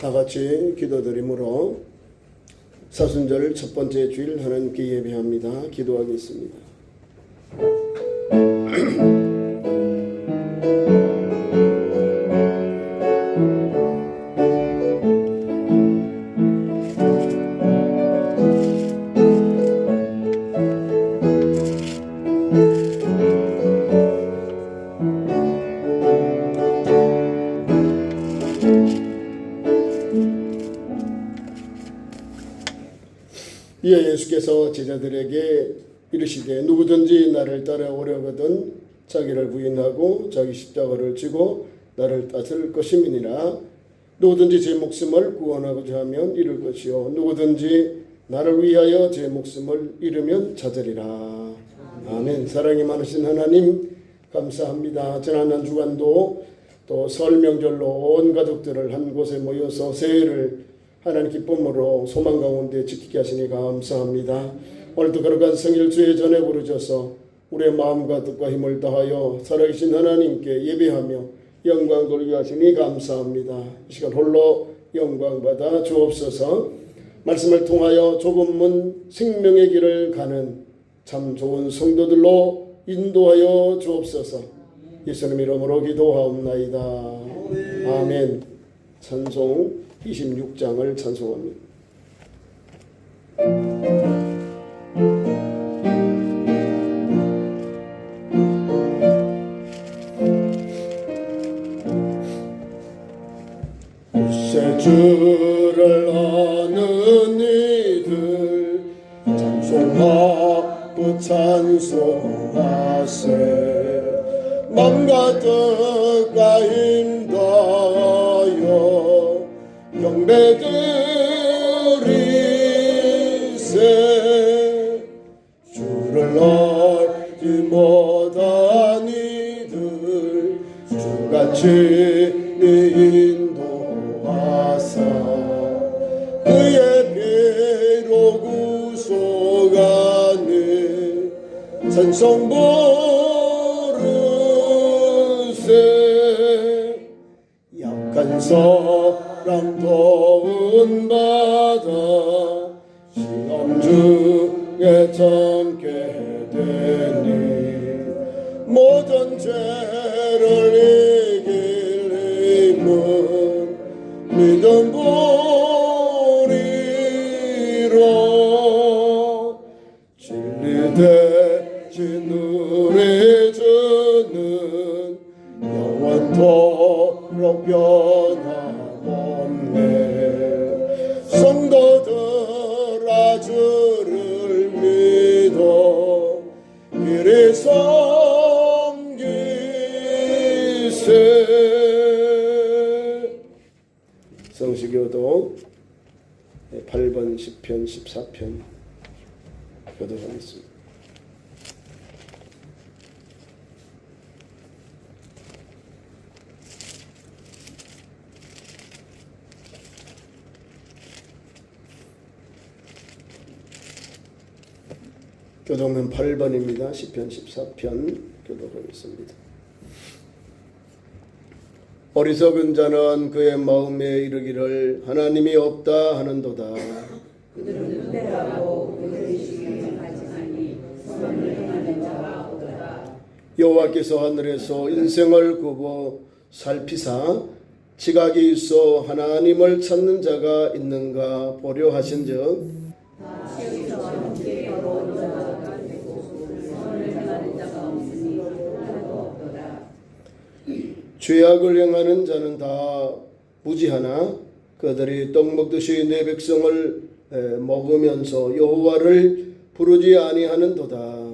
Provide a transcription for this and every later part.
다 같이 기도드림으로 사순절 첫 번째 주일 하나님께 예배합니다. 기도하겠습니다. 이에 예수께서 제자들에게 이르시되 누구든지 나를 따라오려거든 자기를 부인하고 자기 십자가를 지고 나를 따를 것임이니라. 누구든지 제 목숨을 구원하고자 하면 잃을 것이요 누구든지 나를 위하여 제 목숨을 잃으면 찾으리라. 아멘. 사랑이 많으신 하나님 감사합니다. 지난 한 주간도 또 설 명절로 온 가족들을 한 곳에 모여서 새해를 하나님 기쁨으로 소망 가운데 지키게 하시니 감사합니다. 오늘도 거룩한 성일 주의 전에 부르셔서 우리의 마음과 뜻과 힘을 다하여 살아계신 하나님께 예배하며 영광 돌리게 하시니 감사합니다. 이 시간 홀로 영광 받아 주옵소서. 말씀을 통하여 좁은 생명의 길을 가는 참 좋은 성도들로 인도하여 주옵소서. 예수님 이름으로 기도하옵나이다. 아멘. 찬송 26장을 찬송합니다. 글쎄 주를 아는 이들 찬송하고 찬송하세. 맘과 뜻과 힘 다하여 경배드리세. 주를 알지 못한 이들 주같이 인도하사 그의 피로 구속하는 찬송 부르세. 약한 사람 도움 받아 시험 중에 참게 되니 모든 죄를 이길 힘은 믿음 보리라. 진리 대신 우리 주는 영원토록 변함없네. 성도들아 주를 믿어 이리 섬기세. 성시교도 8번 10편 14편 교도하겠습니다. 교독은 8번입니다. 10편 14편 교독하겠습니다. 어리석은 자는 그의 마음에 이르기를 하나님이 없다 하는도다. 그들은 은혜하고 그들의 시기를 가지하니 선을 행하는 자가 없도다. 여호와께서 하늘에서 인생을 굽어 살피사 지각이 있어 하나님을 찾는 자가 있는가 보려 하신즉 세상과 함께 어려운 자가 되고 선을 행하는 자가 없으니 하나도 없도다. 죄악을 행하는 자는 다 무지하나 그들이 떡 먹듯이 내 백성을 먹으면서 여호와를 부르지 아니하는도다.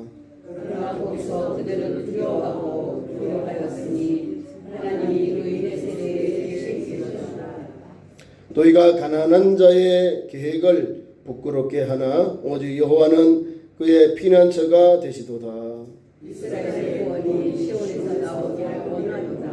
그러나 거기서 그들은 두려워하고 두려워하였으니 하나님이 그 일의 세대에 책임지셨다. 너희가 가난한 자의 계획을 부끄럽게 하나 오직 여호와는 그의 피난처가 되시도다. 이스라엘의 구원이 시온에서 나오게 원하도다.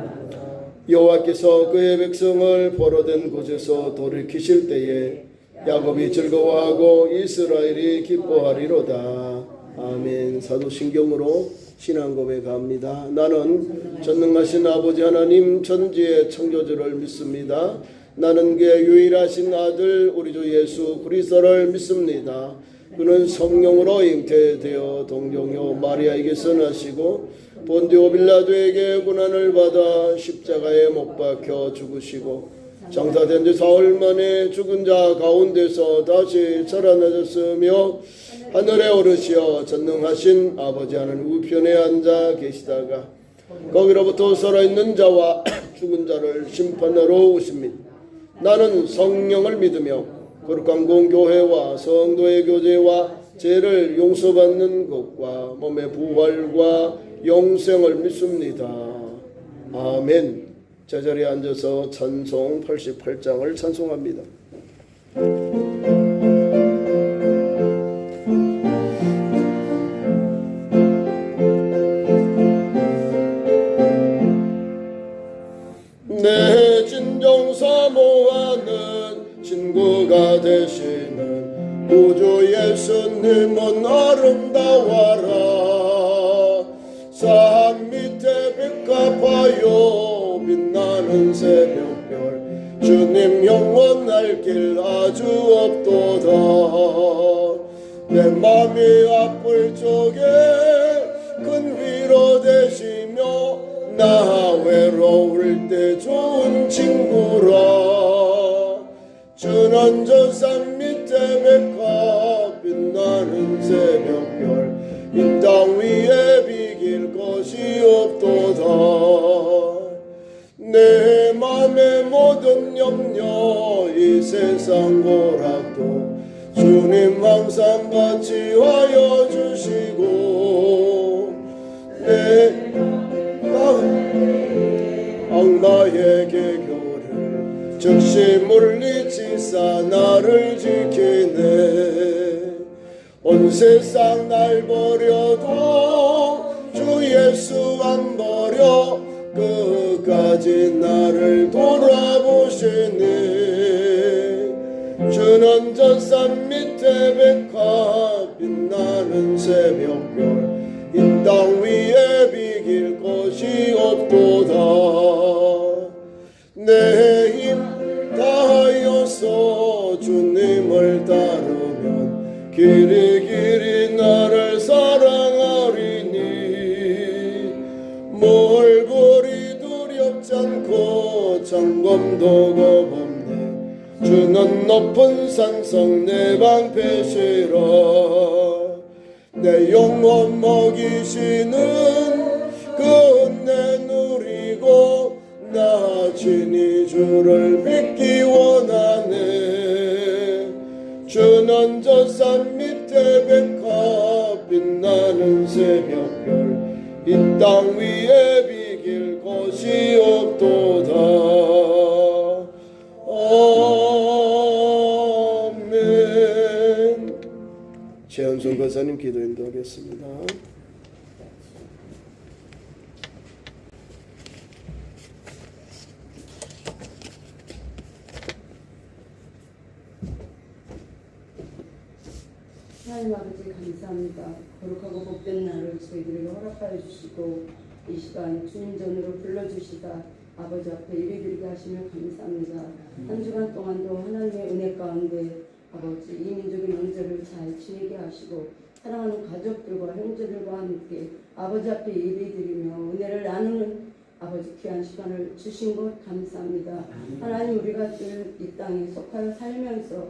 여호와께서 그의 백성을 포로된 곳에서 돌이키실 때에 야곱이 즐거워하고 이스라엘이 기뻐하리로다. 아멘. 사도신경으로 신앙 고백합니다. 나는 전능하신 아버지 하나님 천지의 창조주를 믿습니다. 나는 그의 유일하신 아들 우리 주 예수 그리스도를 믿습니다. 그는 성령으로 잉태되어 동정녀 마리아에게서 나시고 본디오 빌라도에게 고난을 받아 십자가에 못 박혀 죽으시고 장사된 지 사흘 만에 죽은 자 가운데서 다시 살아나셨으며 하늘에 오르시어 전능하신 아버지 하나님 우편에 앉아 계시다가 거기로부터 살아있는 자와 죽은 자를 심판하러 오십니다. 나는 성령을 믿으며 거룩한 공교회와 성도의 교제와 죄를 용서받는 것과 몸의 부활과 영생을 믿습니다. 아멘. 제자리에 앉아서 찬송 88장을 찬송합니다. 내 진정 사모하는 친구가 되시는 구주 예수님은 아름다워라. 산 밑에 백합하여 빛나는 새벽별 주님 영원할 길 아주 없도다. 내 맘이 아플 적에 큰 위로 되시며 나 외로울 때 좋은 친구라. 전원전산 밑에 백합 빛나는 새벽별 이 땅 위에 비길 것이 없도다. 내 맘의 모든 염려 이 세상 고락도 주님 항상 같이 하여 주시고 내 악마의 교를 즉시 물리치사 나를 지키네. 온 세상 날 버려도 주 예수 안 버려 끝까지 나를 돌아보시네. 주는 전산 밑에 백합 빛나는 새벽별 이 땅 위에 비길 것이 없도다. 내 힘 다하여서 주님을 따르면 길이 나를 사랑하리니. 몰골이 두렵지 않고 장검도 겁없네. 주는 높은 산성 내 방패시라. 내 영혼 먹이시는 그 은혜 누리고 나 친히 주를 뵙기 원하네. 주는 저 산 밑에 백합 빛나는 새벽별 이 땅 위에 비길 것이 없도다. 아멘. 최현순 권사님 기도 인도하겠습니다. 하나님 아버지 감사합니다. 거룩하고 복된 날을 저희들에게 허락하여 주시고 이 시간 주님 전으로 불러주시다 아버지 앞에 예배드리게 하시며 감사합니다. 한 주간 동안도 하나님의 은혜 가운데 아버지 이 민족의 명절을 잘 지내게 하시고 사랑하는 가족들과 형제들과 함께 아버지 앞에 예배드리며 은혜를 나누는 아버지 귀한 시간을 주신 것 감사합니다. 하나님 우리가 이 땅에 속하여 살면서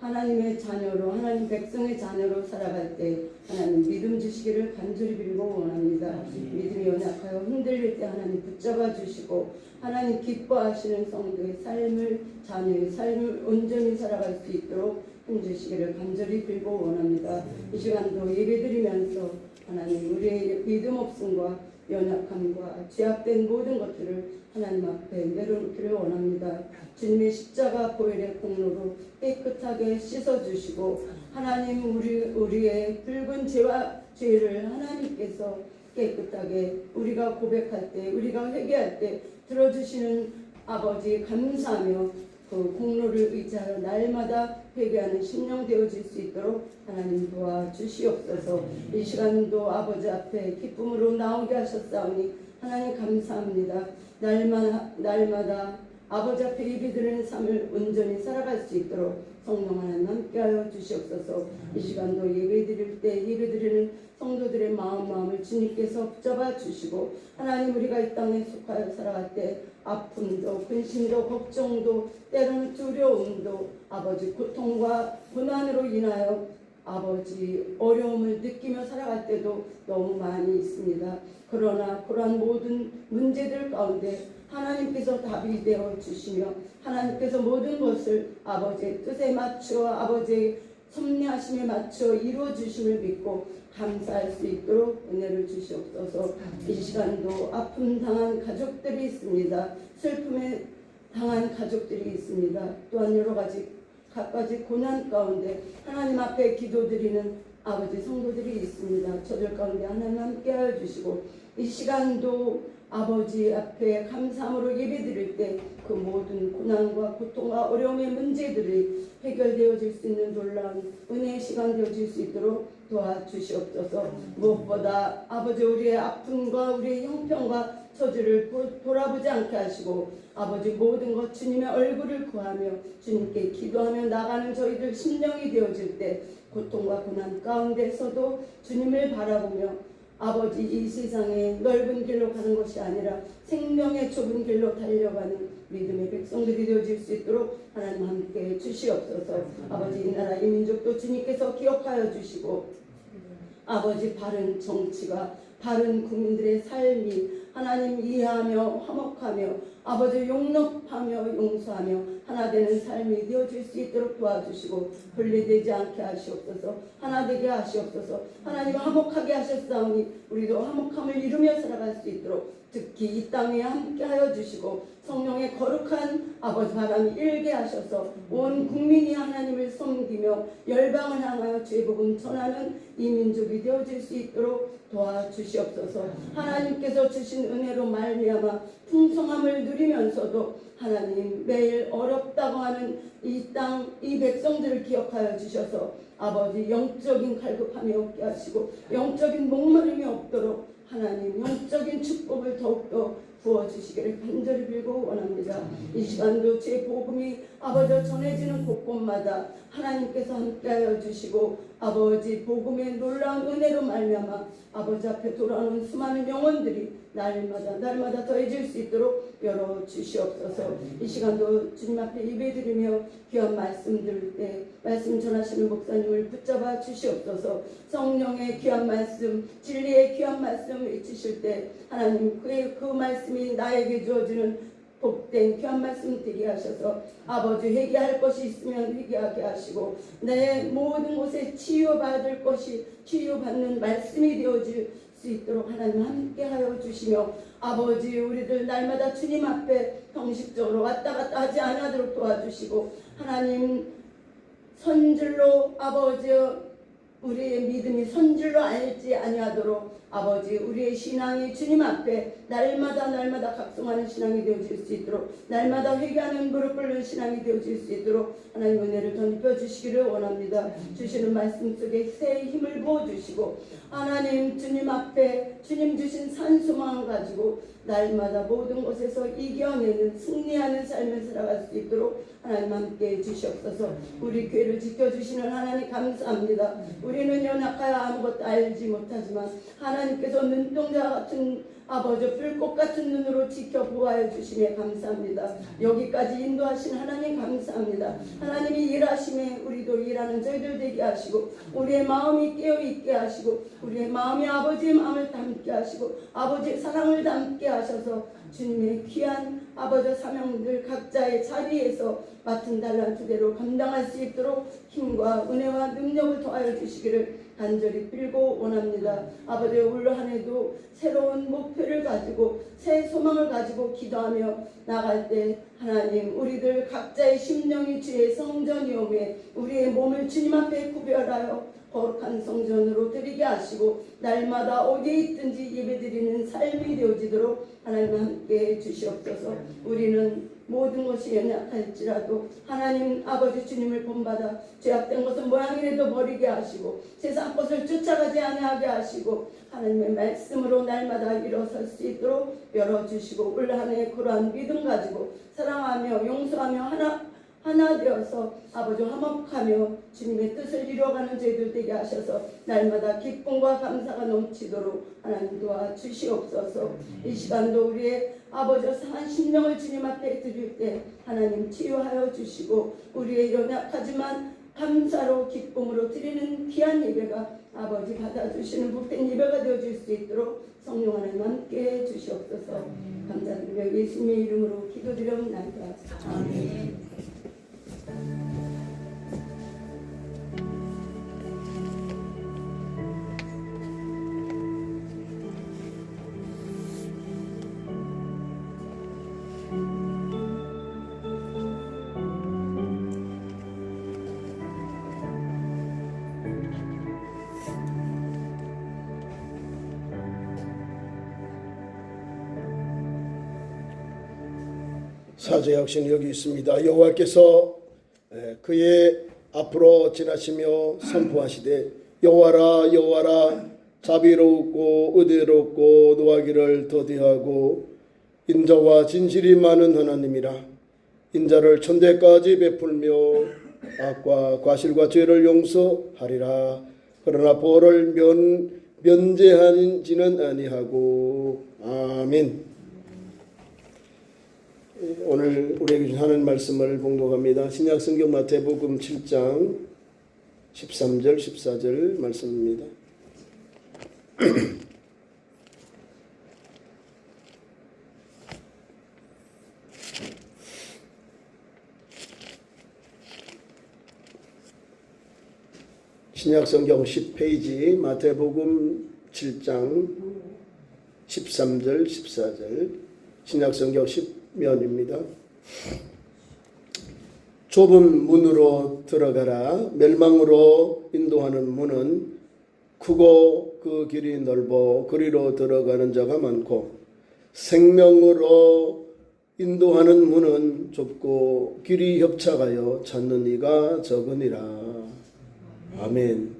하나님의 자녀로 하나님 백성의 자녀로 살아갈 때 하나님 믿음 주시기를 간절히 빌고 원합니다. 믿음이 연약하여 흔들릴 때 하나님 붙잡아 주시고 하나님 기뻐하시는 성도의 삶을 자녀의 삶을 온전히 살아갈 수 있도록 힘주시기를 간절히 빌고 원합니다. 이 시간도 예배드리면서 하나님 우리의 믿음 없음과 연약함과 죄악된 모든 것들을 하나님 앞에 내려놓기를 원합니다. 주님의 십자가 보혈의 공로로 깨끗하게 씻어주시고 하나님 우리의 붉은 죄를 하나님께서 깨끗하게 우리가 고백할 때 우리가 회개할 때 들어주시는 아버지 감사하며 그 공로를 의지하여 날마다 회개하는 심령 되어질 수 있도록 하나님 도와주시옵소서. 이 시간도 아버지 앞에 기쁨으로 나오게 하셨사오니 하나님 감사합니다. 날마다 아버지 앞에 예배드리는 삶을 온전히 살아갈 수 있도록 성령 하나님 함께하여 주시옵소서. 이 시간도 예배드릴 때 예배드리는 성도들의 마음을 주님께서 붙잡아 주시고 하나님 우리가 이 땅에 속하여 살아갈 때 아픔도 근심도 걱정도 때로는 두려움도 아버지 고통과 고난으로 인하여 아버지 어려움을 느끼며 살아갈 때도 너무 많이 있습니다. 그러나 그러한 모든 문제들 가운데 하나님께서 답이 되어 주시며 하나님께서 모든 것을 아버지의 뜻에 맞추어 아버지의 섭리하심에 맞추어 이루어 주심을 믿고 감사할 수 있도록 은혜를 주시옵소서. 이 시간도 아픔 당한 가족들이 있습니다. 슬픔에 당한 가족들이 있습니다. 또한 여러 가지 갖가지 고난 가운데 하나님 앞에 기도드리는 아버지 성도들이 있습니다. 저들 가운데 하나님 함께하여 주시고 이 시간도 아버지 앞에 감사함으로 예배드릴 때 그 모든 고난과 고통과 어려움의 문제들이 해결되어질 수 있는 놀라운 은혜의 시간 되어질 수 있도록 도와주시옵소서. 무엇보다 아버지 우리의 아픔과 우리의 형편과 처지를 돌아보지 않게 하시고 아버지 모든 것 주님의 얼굴을 구하며 주님께 기도하며 나가는 저희들 심령이 되어질 때 고통과 고난 가운데서도 주님을 바라보며 아버지 이 세상의 넓은 길로 가는 것이 아니라 생명의 좁은 길로 달려가는 믿음의 백성들이 되어질 수 있도록 하나님 함께 주시옵소서. 아버지 이 나라 이 민족도 주님께서 기억하여 주시고 아버지 바른 정치가 바른 국민들의 삶이 하나님 이해하며 화목하며 아버지 용납하며 용서하며 하나 되는 삶이 되어질 수 있도록 도와주시고 분리되지 않게 하시옵소서. 하나 되게 하시옵소서. 하나님 화목하게 하셨사오니 우리도 화목함을 이루며 살아갈 수 있도록 특히 이 땅에 함께하여 주시고 성령의 거룩한 아버지 바람이 일게 하셔서 온 국민이 하나님을 섬기며 열방을 향하여 죄복음 전하는 이 민족이 되어질 수 있도록 도와주시옵소서. 하나님께서 주신 은혜로 말미암아 풍성함을 누리면서도 하나님 매일 어렵다고 하는 이 땅, 이 백성들을 기억하여 주셔서 아버지 영적인 갈급함이 없게 하시고 영적인 목마름이 없도록 하나님 영적인 축복을 더욱더 부어주시기를 간절히 빌고 원합니다. 이 시간도 제 복음이 아버지 전해지는 곳곳마다 하나님께서 함께하여 주시고 아버지 복음의 놀라운 은혜로 말미암아 아버지 앞에 돌아오는 수많은 영혼들이 날마다 더해질 수 있도록 열어주시옵소서. 이 시간도 주님 앞에 예배드리며 귀한 말씀 들을 때 말씀 전하시는 목사님을 붙잡아 주시옵소서. 성령의 귀한 말씀 진리의 귀한 말씀 외치실 때 하나님 그 말씀이 나에게 주어지는 복된 귀한 말씀 되게 하셔서 아버지 회개할 것이 있으면 회개하게 하시고 내 모든 곳에 치유받을 것이 치유받는 말씀이 되어질 수 있도록 하나님 함께하여 주시며 아버지 우리들 날마다 주님 앞에 형식적으로 왔다 갔다 하지 않도록 도와주시고 하나님 선줄로 아버지 우리의 믿음이 선줄로 알지 아니하도록 아버지 우리의 신앙이 주님 앞에 날마다 각성하는 신앙이 되어질 수 있도록 날마다 회개하는 무릎 꿇는 신앙이 되어질 수 있도록 하나님 은혜를 덧입혀 주시기를 원합니다. 주시는 말씀 속에 새 힘을 부어주시고 하나님 주님 앞에 주님 주신 산소망을 가지고 날마다 모든 것에서 이겨내는 승리하는 삶을 살아갈 수 있도록 하나님 함께 주시옵소서. 우리 교회를 지켜주시는 하나님 감사합니다. 우리는 연약하여 아무것도 알지 못하지만 하나님께서 눈동자 같은 아버지 불꽃 같은 눈으로 지켜보아여 주심에 감사합니다. 여기까지 인도하신 하나님 감사합니다. 하나님이 일하심에 우리도 일하는 저희들 되게 하시고 우리의 마음이 깨어있게 하시고 우리의 마음이 아버지의 마음을 담게 하시고 아버지의 사랑을 담게 하셔서 주님의 귀한 아버지 사명들 각자의 자리에서 맡은 달란트대로 감당할 수 있도록 힘과 은혜와 능력을 더하여 주시기를 간절히 빌고 원합니다. 아버지 올 한해도 새로운 목표를 가지고 새 소망을 가지고 기도하며 나갈 때 하나님 우리들 각자의 심령이 주의 성전이오매 우리의 몸을 주님 앞에 구별하여 거룩한 성전으로 드리게 하시고 날마다 어디에 있든지 예배드리는 삶이 되어지도록 하나님 함께 주시옵소서. 우리는 모든 것이 연약할지라도 하나님 아버지 주님을 본받아 죄악된 것은 모양이라도 버리게 하시고 세상 것을 쫓아가지 아니하게 하시고 하나님의 말씀으로 날마다 일어설 수 있도록 열어주시고 올 한해 그러한 믿음 가지고 사랑하며 용서하며 하나 되어서 아버지 화목하며 주님의 뜻을 이루어가는 저희들 되게 하셔서 날마다 기쁨과 감사가 넘치도록 하나님 도와주시옵소서. 이 시간도 우리의 아버지 상한 심령을 주님 앞에 드릴 때 하나님 치유하여 주시고 우리의 연약하지만 감사로 기쁨으로 드리는 귀한 예배가 아버지 받아주시는 복된 예배가 되어질 수 있도록 성령 하나님 함께 주시옵소서. 감사드리며 예수님의 이름으로 기도드려옵나이다. 아멘. 사제약신 여기 있습니다. 여호와께서 그의 앞으로 지나시며 선포하시되 여호와라 여호와라 자비롭고 의롭고 노하기를 더디하고 인자와 진실이 많은 하나님이라. 인자를 천대까지 베풀며 악과 과실과 죄를 용서하리라. 그러나 벌을 면제하지는 아니하고. 아멘. 오늘 우리에게 하는 말씀을 봉독합니다. 신약성경 마태복음 7장 13절 14절 말씀입니다. 신약성경 10페이지 마태복음 7장 13절 14절 신약성경 10면입니다. 좁은 문으로 들어가라. 멸망으로 인도하는 문은 크고 그 길이 넓어 그리로 들어가는 자가 많고 생명으로 인도하는 문은 좁고 길이 협착하여 찾는 이가 적으니라. 아멘.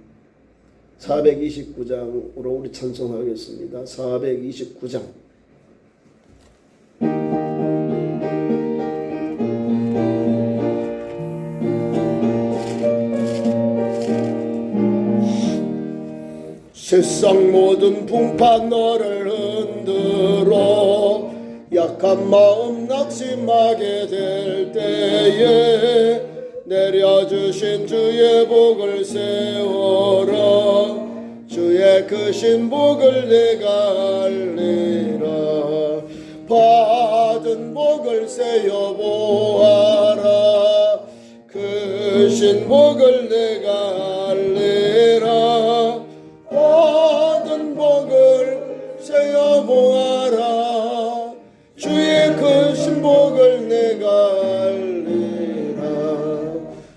429장으로 우리 찬송하겠습니다. 429장. 세상 모든 풍파 너를 흔들어 약한 마음 낙심하게 될 때에 내려주신 주의 복을 세워라. 주의 크신 복을 내가 알리라. 받은 복을 세어보아라. 크신 복을 내가 알리라. 받은 복을 세어보아라. 주의 크신 복을 내가 알리라.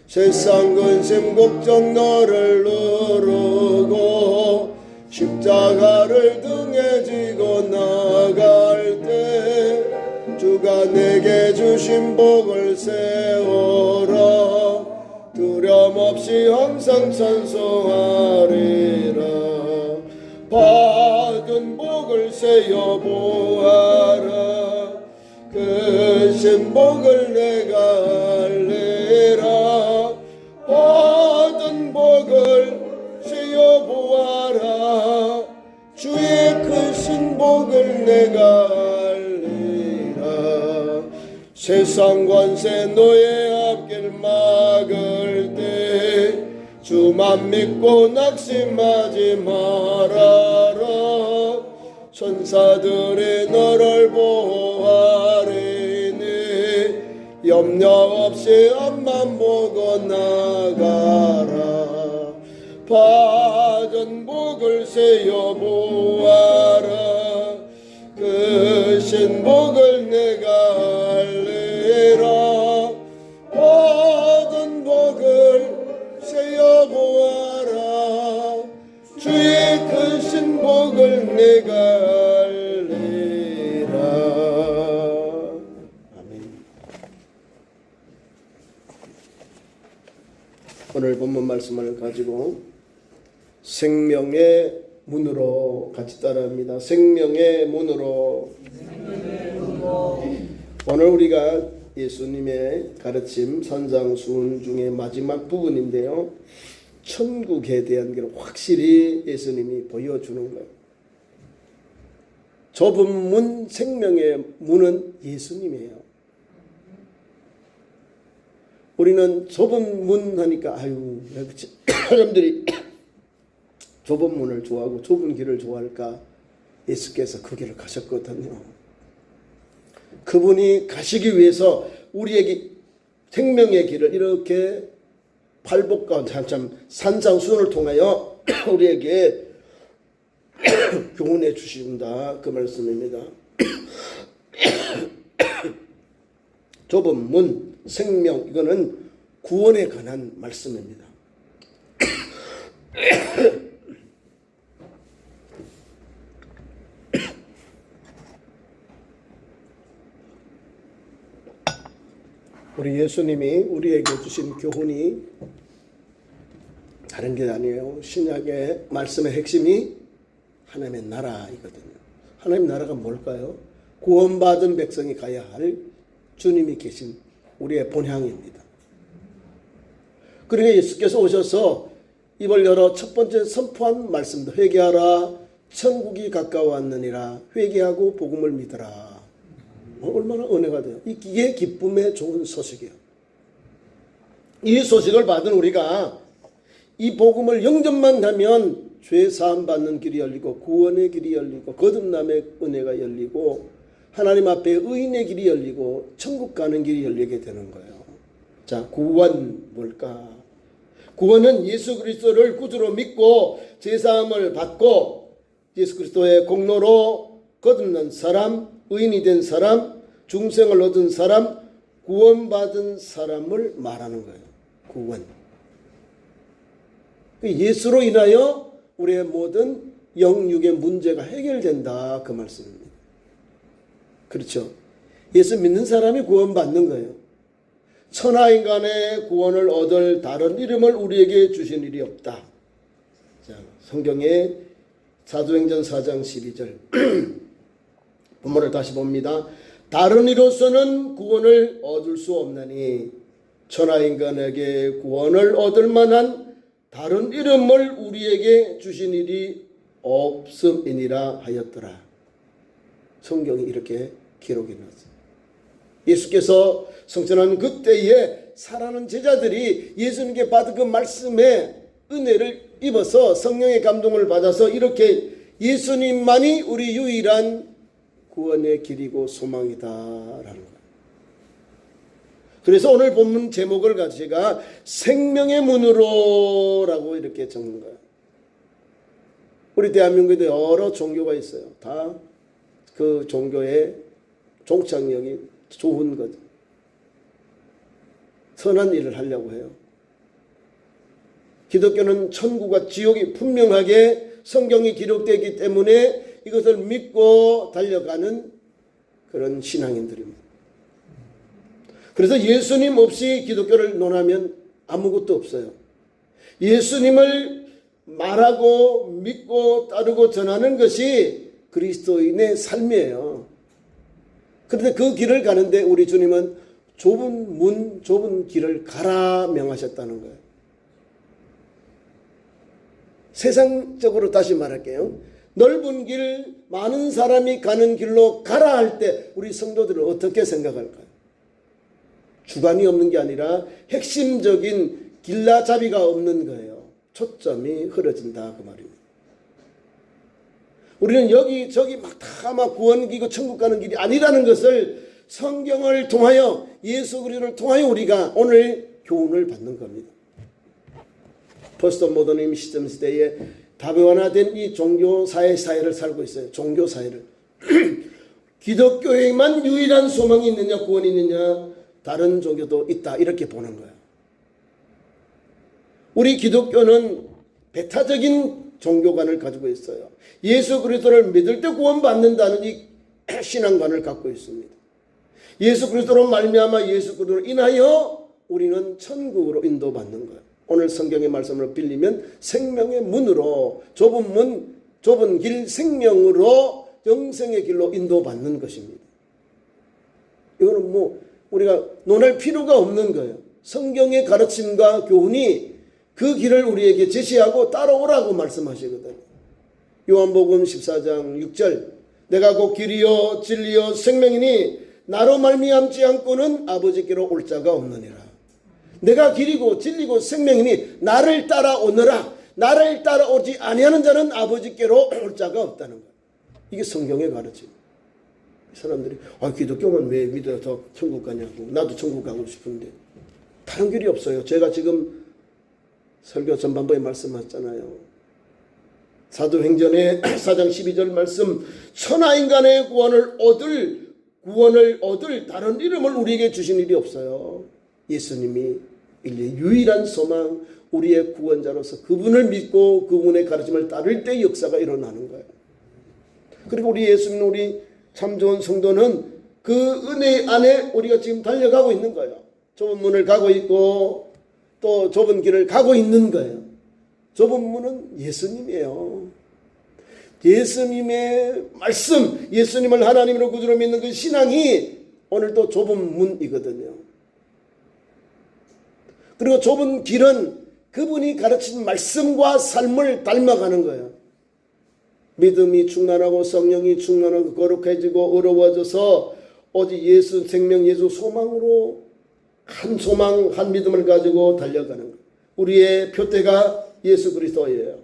세상 근심 걱정 너를 누르고 십자가를 등에 지고 나갈 때 주가 내게 주신 복을 세워라. 두려움 없이 항상 찬송하리라. 받은 복을 세어보아라. 크신 복을 내가 알리라. 받은 복을 세어보아라. 주의 크신 복을 내가 세상 관세 노예 앞길 막을 때 주만 믿고 낙심하지 말아라. 천사들이 너를 보호하리니 염려 없이 앞만 보고 나가라. 받은 복을 세어 보아라. 그 신복을 내가 알리라. 받은 복을 세어 보아라. 주의 큰 신복을 내가 알리라. 아멘. 오늘 본문 말씀을 가지고 생명의 문으로 같이 따라합니다. 생명의 문으로. 오늘 우리가 예수님의 가르침 산상수훈 중에 마지막 부분인데요, 천국에 대한 걸 확실히 예수님이 보여주는 거예요. 좁은 문, 생명의 문은 예수님이에요. 우리는 좁은 문 하니까 사람들이 좁은 문을 좋아하고 좁은 길을 좋아할까? 예수께서 그 길을 가셨거든요. 그분이 가시기 위해서 우리에게 생명의 길을 이렇게 팔복 가운데 한참 산상수훈을 통하여 우리에게 교훈해 주신다, 그 말씀입니다. 좁은 문, 생명, 이거는 구원에 관한 말씀입니다. 우리 예수님이 우리에게 주신 교훈이 다른 게 아니에요. 신약의 말씀의 핵심이 하나님의 나라이거든요. 하나님 나라가 뭘까요? 구원받은 백성이 가야 할 주님이 계신 우리의 본향입니다. 그러니까 예수께서 오셔서 입을 열어 첫 번째 선포한 말씀도 회개하라, 천국이 가까웠느니라, 회개하고 복음을 믿으라. 얼마나 은혜가 돼요. 이게 기쁨의 좋은 소식이에요. 이 소식을 받은 우리가 이 복음을 영접만 하면 죄 사함 받는 길이 열리고 구원의 길이 열리고 거듭남의 은혜가 열리고 하나님 앞에 의인의 길이 열리고 천국 가는 길이 열리게 되는 거예요. 자, 구원 뭘까? 구원은 예수 그리스도를 구주로 믿고 죄 사함을 받고 예수 그리스도의 공로로 거듭난 사람, 의인이 된 사람, 중생을 얻은 사람, 구원받은 사람을 말하는 거예요. 구원. 예수로 인하여 우리의 모든 영육의 문제가 해결된다, 그 말씀입니다. 그렇죠. 예수 믿는 사람이 구원받는 거예요. 천하인간의 구원을 얻을 다른 이름을 우리에게 주신 일이 없다. 자, 성경의 사도행전 4장 12절 본문을 다시 봅니다. 다른 이로서는 구원을 얻을 수 없나니 천하인간에게 구원을 얻을 만한 다른 이름을 우리에게 주신 일이 없음이니라 하였더라. 성경이 이렇게 기록해 놨어요. 예수께서 성천한 그때에 살아가는 제자들이 예수님께 받은 그 말씀에 은혜를 입어서 성령의 감동을 받아서 이렇게 예수님만이 우리 유일한 구원의 길이고 소망이다라는 거예요. 그래서 오늘 본문 제목을 가지고 제가 생명의 문으로라고 이렇게 적는 거예요. 우리 대한민국에도 여러 종교가 있어요. 다 그 종교의 종착역이 좋은 거죠. 선한 일을 하려고 해요. 기독교는 천국과 지옥이 분명하게 성경이 기록되어 있기 때문에 이것을 믿고 달려가는 그런 신앙인들입니다. 그래서 예수님 없이 기독교를 논하면 아무것도 없어요. 예수님을 말하고 믿고 따르고 전하는 것이 그리스도인의 삶이에요. 그런데 그 길을 가는데 우리 주님은 좁은 문, 좁은 길을 가라 명하셨다는 거예요. 세상적으로 다시 말할게요. 넓은 길, 많은 사람이 가는 길로 가라 할 때 우리 성도들은 어떻게 생각할까요? 주관이 없는 게 아니라 핵심적인 길라잡이가 없는 거예요. 초점이 흐려진다 그 말입니다. 우리는 여기저기 막 구원기고 천국 가는 길이 아니라는 것을 성경을 통하여 예수 그리스도를 통하여 우리가 오늘 교훈을 받는 겁니다. 포스트 모더니즘 시점 시대에 다변화된 이 종교사회를 살고 있어요. 종교사회를. 기독교에만 유일한 소망이 있느냐 구원이 있느냐 다른 종교도 있다 이렇게 보는 거예요. 우리 기독교는 배타적인 종교관을 가지고 있어요. 예수 그리스도를 믿을 때 구원받는다는 이 신앙관을 갖고 있습니다. 예수 그리스도로 말미암아 예수 그리스도로 인하여 우리는 천국으로 인도받는 거예요. 오늘 성경의 말씀으로 빌리면 생명의 문으로 좁은 문, 좁은 길 생명으로 영생의 길로 인도받는 것입니다. 이거는 뭐 우리가 논할 필요가 없는 거예요. 성경의 가르침과 교훈이 그 길을 우리에게 제시하고 따라오라고 말씀하시거든요. 요한복음 14장 6절 내가 곧 길이요 진리요 생명이니 나로 말미암지 않고는 아버지께로 올 자가 없느니라. 내가 길이고 진리고 생명이니 나를 따라오너라. 나를 따라오지 아니하는 자는 아버지께로 올 자가 없다는 거예요. 이게 성경의 가르침. 사람들이 기독교만 왜 믿어서 천국 가냐고. 나도 천국 가고 싶은데 다른 길이 없어요. 제가 지금 설교 전반부에 말씀하셨잖아요. 사도행전의 4장 12절 말씀 천하인간의 구원을 얻을 다른 이름을 우리에게 주신 일이 없어요. 예수님이 인류의 유일한 소망 우리의 구원자로서 그분을 믿고 그분의 가르침을 따를 때 역사가 일어나는 거예요. 그리고 우리 예수님 우리 참 좋은 성도는 그 은혜 안에 우리가 지금 달려가고 있는 거예요. 좁은 문을 가고 있고 또 좁은 길을 가고 있는 거예요. 좁은 문은 예수님이에요. 예수님의 말씀, 예수님을 하나님으로 구주로 믿는 그 신앙이 오늘도 좁은 문이거든요. 그리고 좁은 길은 그분이 가르친 말씀과 삶을 닮아가는 거예요. 믿음이 충만하고 성령이 충만하고 거룩해지고 어려워져서 오직 예수 생명 예수 소망으로 한 소망 한 믿음을 가지고 달려가는 거예요. 우리의 표대가 예수 그리스도예요.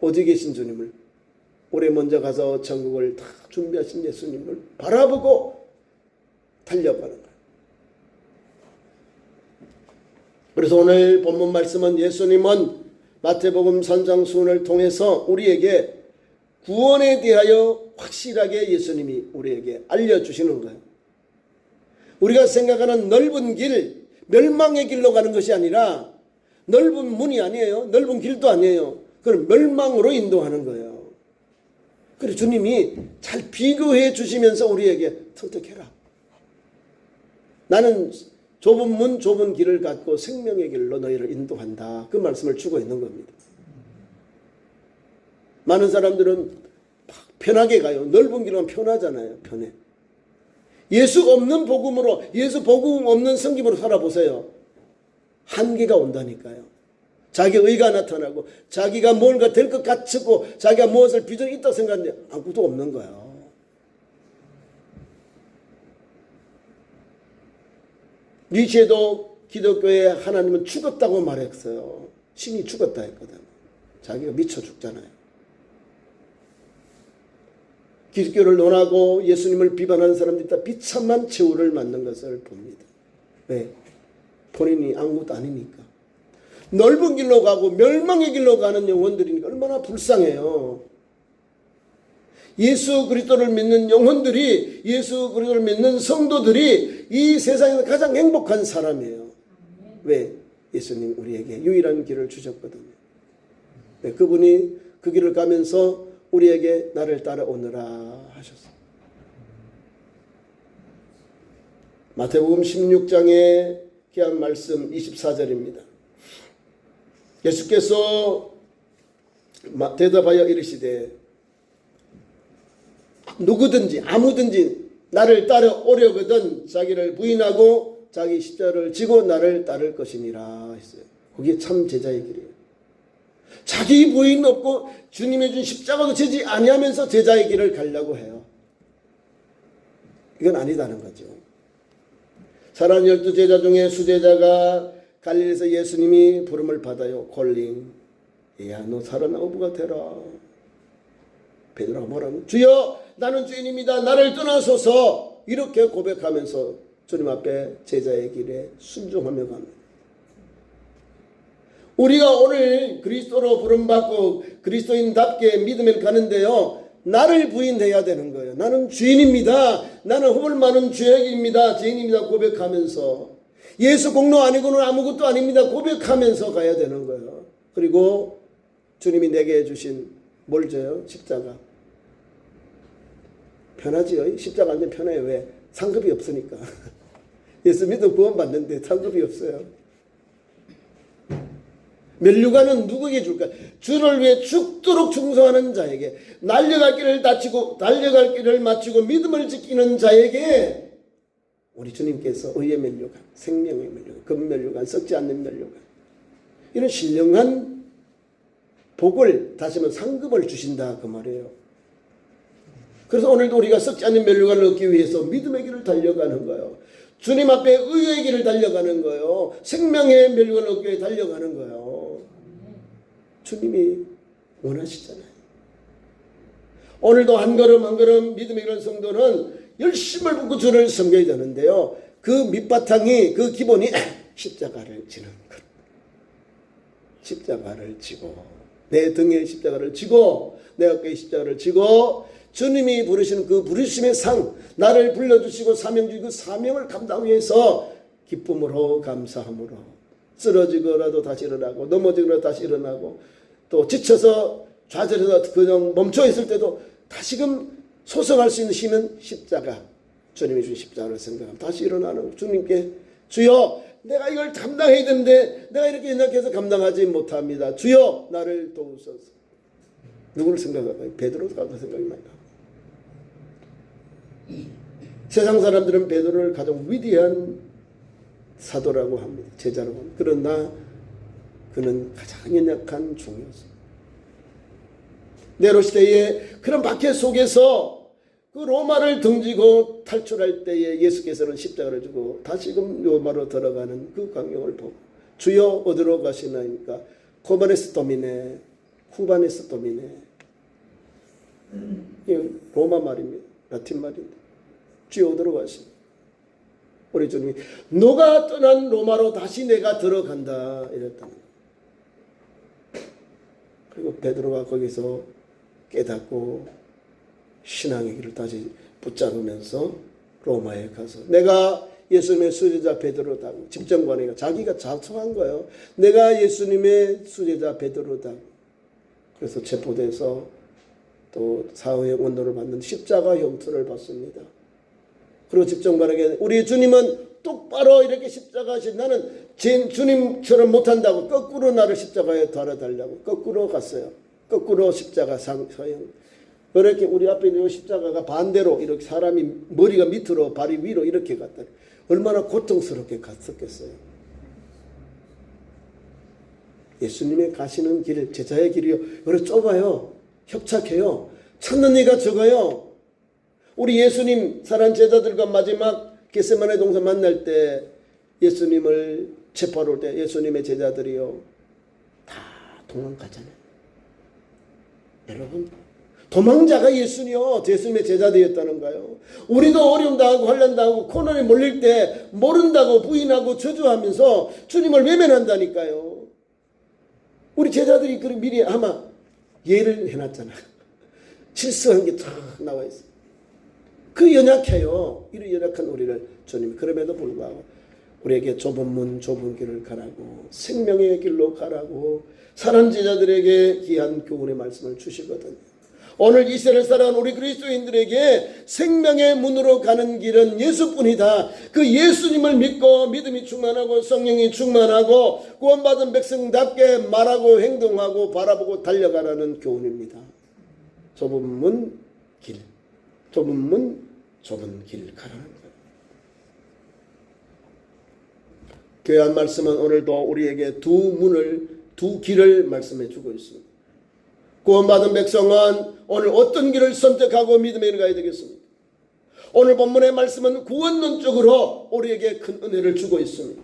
어디 계신 주님을 우리 먼저 가서 천국을 다 준비하신 예수님을 바라보고 달려가는 거예요. 그래서 오늘 본문 말씀은 예수님은 마태복음 산상수훈을 통해서 우리에게 구원에 대하여 확실하게 예수님이 우리에게 알려주시는 거예요. 우리가 생각하는 넓은 길, 멸망의 길로 가는 것이 아니라 넓은 문이 아니에요. 넓은 길도 아니에요. 그걸 멸망으로 인도하는 거예요. 그래서 주님이 잘 비교해 주시면서 우리에게 선택해라. 나는 좁은 문, 좁은 길을 갖고 생명의 길로 너희를 인도한다. 그 말씀을 주고 있는 겁니다. 많은 사람들은 편하게 가요. 넓은 길은 편하잖아요. 편해. 예수 없는 복음으로, 예수 복음 없는 성김으로 살아보세요. 한계가 온다니까요. 자기 의가 나타나고 자기가 뭔가 될 것 같고 자기가 무엇을 비전이 있다고 생각하는데 아무것도 없는 거예요. 니체도 기독교의 하나님은 죽었다고 말했어요. 신이 죽었다 했거든. 자기가 미쳐 죽잖아요. 기독교를 논하고 예수님을 비판하는 사람들이 다 비참한 최후를 맞는 것을 봅니다. 왜? 본인이 아무것도 아니니까. 넓은 길로 가고 멸망의 길로 가는 영혼들이니까 얼마나 불쌍해요. 예수 그리스도를 믿는 영혼들이, 예수 그리스도를 믿는 성도들이 이 세상에서 가장 행복한 사람이에요. 왜? 예수님 우리에게 유일한 길을 주셨거든요. 네, 그분이 그 길을 가면서 우리에게 나를 따라오너라 하셨어요. 마태복음 16장에 귀한 말씀 24절입니다. 예수께서 대답하여 이르시되 누구든지 아무든지 나를 따라오려거든 자기를 부인하고 자기 십자가를 지고 나를 따를 것이니라 했어요. 그게 참 제자의 길이에요. 자기 부인 없고 주님의 준 십자가도 지지 아니하면서 제자의 길을 가려고 해요. 이건 아니다는 거죠. 사랑하는 12제자 중에 수제자가 갈릴리에서 예수님이 부름을 받아요. 콜링. 야, 너 살아나 어부가 되라. 베드로가 뭐라고? 주여, 나는 주인입니다. 나를 떠나소서. 이렇게 고백하면서 주님 앞에 제자의 길에 순종하며 갑니다. 우리가 오늘 그리스도로 부름받고 그리스도인답게 믿음을 가는데요, 나를 부인해야 되는 거예요. 나는 주인입니다. 나는 허물 많은 죄인입니다. 죄인입니다. 고백하면서 예수 공로 아니고는 아무것도 아닙니다. 고백하면서 가야 되는 거예요. 그리고 주님이 내게 해주신 뭘 줘요? 십자가. 편하지요? 십자가 완전 편해요. 왜? 상급이 없으니까. 예수 믿어 구원받는데 상급이 없어요. 면류관은 누구에게 줄까? 주를 위해 죽도록 충성하는 자에게, 날려갈 길을 마치고 믿음을 지키는 자에게 우리 주님께서 의의 면류관, 생명의 면류관, 금면류관, 썩지 않는 면류관, 이런 신령한 복을, 다시 한번 상급을 주신다 그 말이에요. 그래서 오늘도 우리가 썩지 않는 면류관을 얻기 위해서 믿음의 길을 달려가는 거예요. 주님 앞에 의의 길을 달려가는 거예요. 생명의 면류관을 얻기 위해 달려가는 거예요. 주님이 원하시잖아요. 오늘도 한 걸음 한 걸음 믿음의 길을 성도는 열심을 붓고 주를 섬겨야 되는데요, 그 밑바탕이, 그 기본이 십자가를 지는 것. 십자가를 지고, 내 등에 십자가를 지고, 내 어깨에 십자가를 지고, 주님이 부르시는 그 부르심의 상, 나를 불러주시고 사명 주신 그 사명을 감당하기 위해서 기쁨으로 감사함으로 쓰러지거라도 다시 일어나고, 넘어지거라도 다시 일어나고, 또 지쳐서 좌절해서 그냥 멈춰 있을 때도 다시금 소성할 수 있는 힘은 십자가, 주님이 주신 십자가를 생각하면 다시 일어나는, 주님께 주여, 내가 이걸 감당해야 되는데 내가 이렇게 연약해서 감당하지 못합니다. 주여, 나를 도우소서. 누구를 생각할까요? 베드로가 생각이 많이 나요. 세상 사람들은 베드로를 가장 위대한 사도라고 합니다. 제자라고 합니다. 그러나 그는 가장 연약한 종이었습니다. 네로 시대의 그런 박해 속에서 그 로마를 등지고 탈출할 때에 예수께서는 십자가를 주고 다시금 로마로 들어가는 그 광경을 보고, 주여 어디로 가시나이까? 코바네스 도미네, 후바네스 도미네. 로마 말입니다. 라틴 말인데 주여 어디로 가시나? 우리 주님이 너가 떠난 로마로 다시 내가 들어간다 이랬다는 거예요. 그리고 베드로가 거기서 깨닫고 신앙의 길을 다시 붙잡으면서 로마에 가서 내가 예수님의 수제자 베드로다. 집정관이가 자기가 자청한 거예요. 내가 예수님의 수제자 베드로다. 그래서 체포돼서 또 사후의 원로를 받는 십자가 형투를 받습니다. 그리고 집정관에게 우리 주님은 똑바로 이렇게 십자가 하신, 나는 주님처럼 못한다고 거꾸로 나를 십자가에 달아달라고 거꾸로 갔어요. 거꾸로 십자가 서형. 그렇게 우리 앞에 있는 십자가가 반대로 이렇게 사람이 머리가 밑으로 발이 위로 이렇게 갔다. 얼마나 고통스럽게 갔었겠어요. 예수님의 가시는 길, 제자의 길이요, 그래 좁아요. 협착해요. 찾는 이가 적어요. 우리 예수님 사랑하는 제자들과 마지막 겟세마네 동산 만날 때 예수님을 체포하러 올 때 예수님의 제자들이요 다 도망가잖아요. 여러분, 도망자가 예수님이요 예수님의 제자들이었다는가요? 우리도 어려움 당하고 환난 당하고 코너에 몰릴 때 모른다고 부인하고 저주하면서 주님을 외면한다니까요. 우리 제자들이 그 미리 아마 예를 해놨잖아요. 실수한 게 다 나와 있어요. 그 연약해요. 이런 연약한 우리를 주님이 그럼에도 불구하고 우리에게 좁은 문 좁은 길을 가라고, 생명의 길로 가라고 사랑하는 제자들에게 귀한 교훈의 말씀을 주시거든요. 오늘 이 세상을 살아가는 우리 그리스도인들에게 생명의 문으로 가는 길은 예수뿐이다. 그 예수님을 믿고 믿음이 충만하고 성령이 충만하고 구원받은 백성답게 말하고 행동하고 바라보고 달려가라는 교훈입니다. 좁은 문 길, 좁은 문 좁은 길 가라는 거예요. 귀한 말씀은 오늘도 우리에게 두 길을 말씀해 주고 있습니다. 구원받은 백성은 오늘 어떤 길을 선택하고 믿음에 가야 되겠습니까? 오늘 본문의 말씀은 구원론적으로 우리에게 큰 은혜를 주고 있습니다.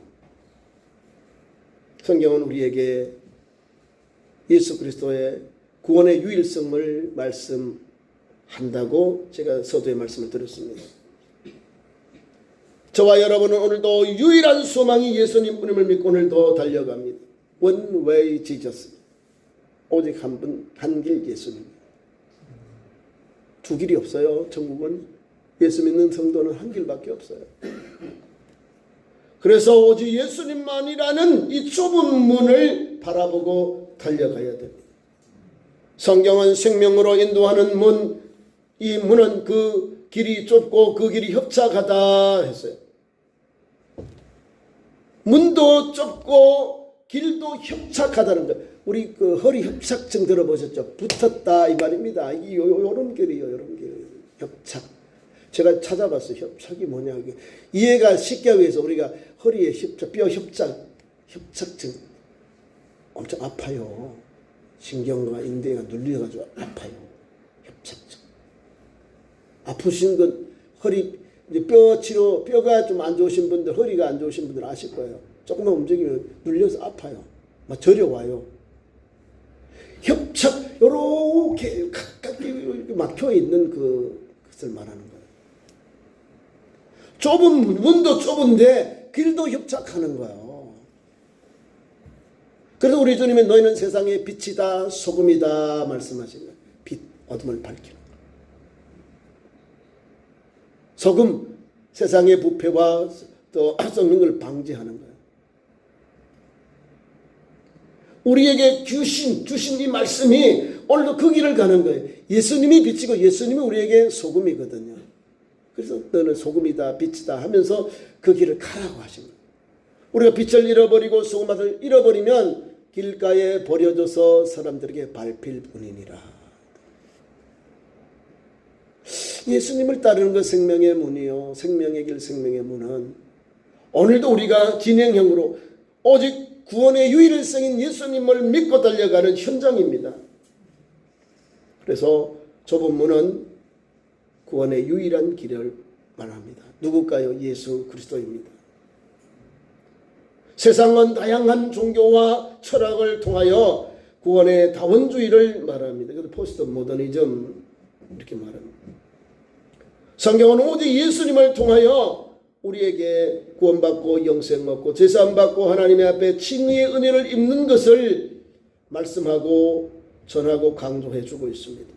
성경은 우리에게 예수 그리스도의 구원의 유일성을 말씀한다고 제가 서두에 말씀을 드렸습니다. 저와 여러분은 오늘도 유일한 소망이 예수님 뿐임을 믿고 오늘도 달려갑니다. One way Jesus. 오직 한 분, 한 길 예수님. 두 길이 없어요. 천국은 예수 믿는 성도는 한 길밖에 없어요. 그래서 오직 예수님만이라는 이 좁은 문을 바라보고 달려가야 됩니다. 성경은 생명으로 인도하는 문, 이 문은 그 길이 좁고 그 길이 협착하다 했어요. 문도 좁고 길도 협착하다는 거. 우리 그 허리 협착증 들어보셨죠? 붙었다 이 말입니다. 요런 길이요, 요런 길. 협착. 제가 찾아봤어요. 협착이 뭐냐. 이해가 쉽게 하기 위해서 우리가 허리에 협착, 뼈 협착증 엄청 아파요. 신경과 인대가 눌려가지고 아파요. 협착증. 아프신 건 허리, 이제 뼈 치료, 뼈가 좀 안 좋으신 분들, 허리가 안 좋으신 분들 아실 거예요. 조금만 움직이면 눌려서 아파요. 막 저려와요. 협착, 요렇게 가깝게 막혀 있는 그것을 말하는 거예요. 좁은 문도 좁은데 길도 협착하는 거예요. 그래서 우리 주님은 너희는 세상의 빛이다 소금이다 말씀하신 거예요. 빛, 어둠을 밝히는 거예요. 소금, 세상의 부패와 또 썩는 걸 방지하는 거예요. 우리에게 주신 이 말씀이 오늘도 그 길을 가는 거예요. 예수님이 빛이고 예수님이 우리에게 소금이거든요. 그래서 너는 소금이다 빛이다 하면서 그 길을 가라고 하신 거예요. 우리가 빛을 잃어버리고 소금맛을 잃어버리면 길가에 버려져서 사람들에게 밟힐 뿐이니라. 예수님을 따르는 것 생명의 문이요. 생명의 길 생명의 문은 오늘도 우리가 진행형으로 오직 구원의 유일성인 예수님을 믿고 달려가는 현장입니다. 그래서 좁은 문은 구원의 유일한 길을 말합니다. 누굴까요? 예수 그리스도입니다. 세상은 다양한 종교와 철학을 통하여 구원의 다원주의를 말합니다. 그래서 포스트 모더니즘 이렇게 말합니다. 성경은 오직 예수님을 통하여 우리에게 구원받고 영생 얻고 제사함받고 하나님의 앞에 칭의의 은혜를 입는 것을 말씀하고 전하고 강조해 주고 있습니다.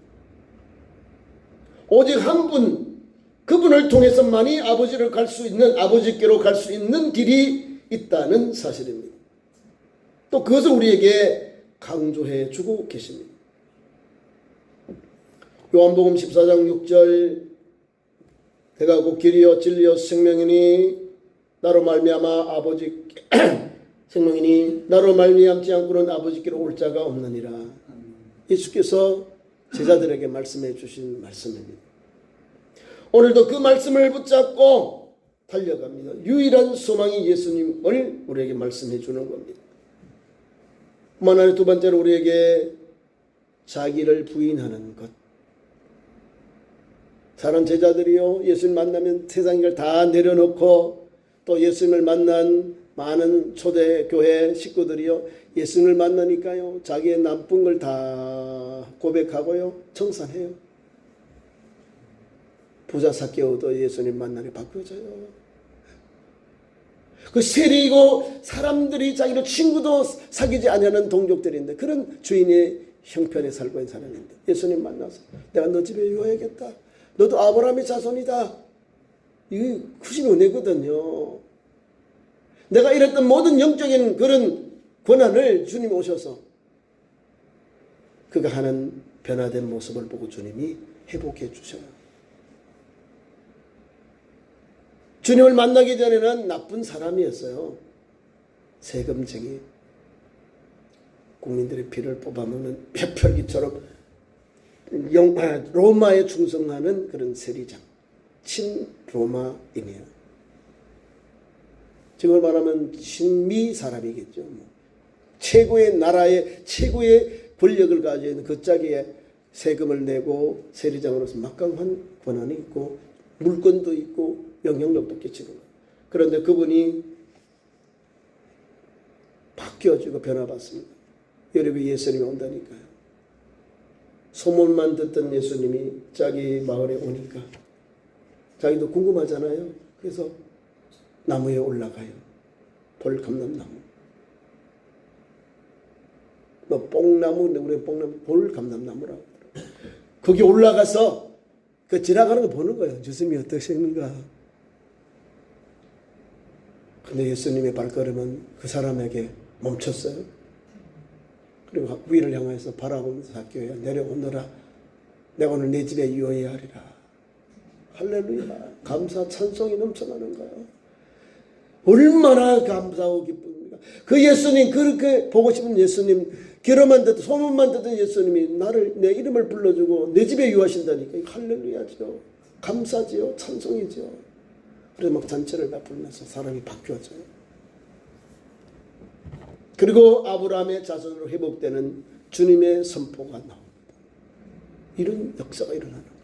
오직 한 분, 그분을 통해서만이 아버지를 갈 수 있는, 아버지께로 갈 수 있는 길이 있다는 사실입니다. 또 그것을 우리에게 강조해 주고 계십니다. 요한복음 14장 6절 내가 곧 길이요 진리요 생명이니 나로 말미암아 아버지 생명이니 나로 말미암지 않고는 아버지께로 올 자가 없느니라. 예수께서 제자들에게 말씀해 주신 말씀입니다. 오늘도 그 말씀을 붙잡고 달려갑니다. 유일한 소망이 예수님을 우리에게 말씀해 주는 겁니다. 만화의 두 번째로 우리에게 자기를 부인하는 것. 사람 제자들이요 예수님 만나면 세상 걸 다 내려놓고 또 예수님을 만난 많은 초대교회 식구들이요 예수님을 만나니까요 자기의 나쁜 걸 다 고백하고요 청산해요. 부자 삭개오도 예수님 만나니 바뀌어져요. 그 세리고 사람들이 자기를 친구도 사귀지 않는 동족들인데 그런 주인의 형편에 살고 있는 사람인데 예수님 만나서 내가 너 집에 유하야겠다. 너도 아브라함의 자손이다. 이게 크신 은혜거든요. 내가 잃었던 모든 영적인 그런 권한을 주님이 오셔서 그가 하는 변화된 모습을 보고 주님이 회복해 주셔요. 주님을 만나기 전에는 나쁜 사람이었어요. 세금쟁이. 국민들의 피를 뽑아먹는 뼈펼기처럼 로마에 충성하는 그런 세리장. 친로마인이에요. 지금 말하면 친미 사람이겠죠. 최고의 나라의 최고의 권력을 가지고 있는 그 짝에 세금을 내고 세리장으로서 막강한 권한이 있고 물건도 있고 영향력도 끼치는 거예요. 그런데 그분이 바뀌어지고 변화받습니다. 여러분, 예수님이 온다니까요. 소문만 듣던 예수님이 자기 마을에 오니까 자기도 궁금하잖아요. 그래서 나무에 올라가요. 돌감람나무. 뽕나무, 우리 뽕나무, 돌감람나무라고. 거기 올라가서 그 지나가는 거 보는 거예요. 예수님이 어떠시는가. 근데 예수님의 발걸음은 그 사람에게 멈췄어요. 그리고 위를 향해서 바라보면서 삭개오야, 내려오너라. 내가 오늘 내 집에 유하여 하리라. 할렐루야. 감사 찬송이 넘쳐나는 거예요. 얼마나 감사하고 기쁩니까. 그 예수님, 그렇게 보고 싶은 예수님, 귀로만 듣던, 소문만 듣던 예수님이 나를, 내 이름을 불러주고 내 집에 유하신다니까. 할렐루야죠. 감사지요. 찬송이죠. 그래서 막 잔치를 베풀면서 사람이 바뀌어져요. 그리고 아브라함의 자손으로 회복되는 주님의 선포가 나옵니다. 이런 역사가 일어나는 거예요.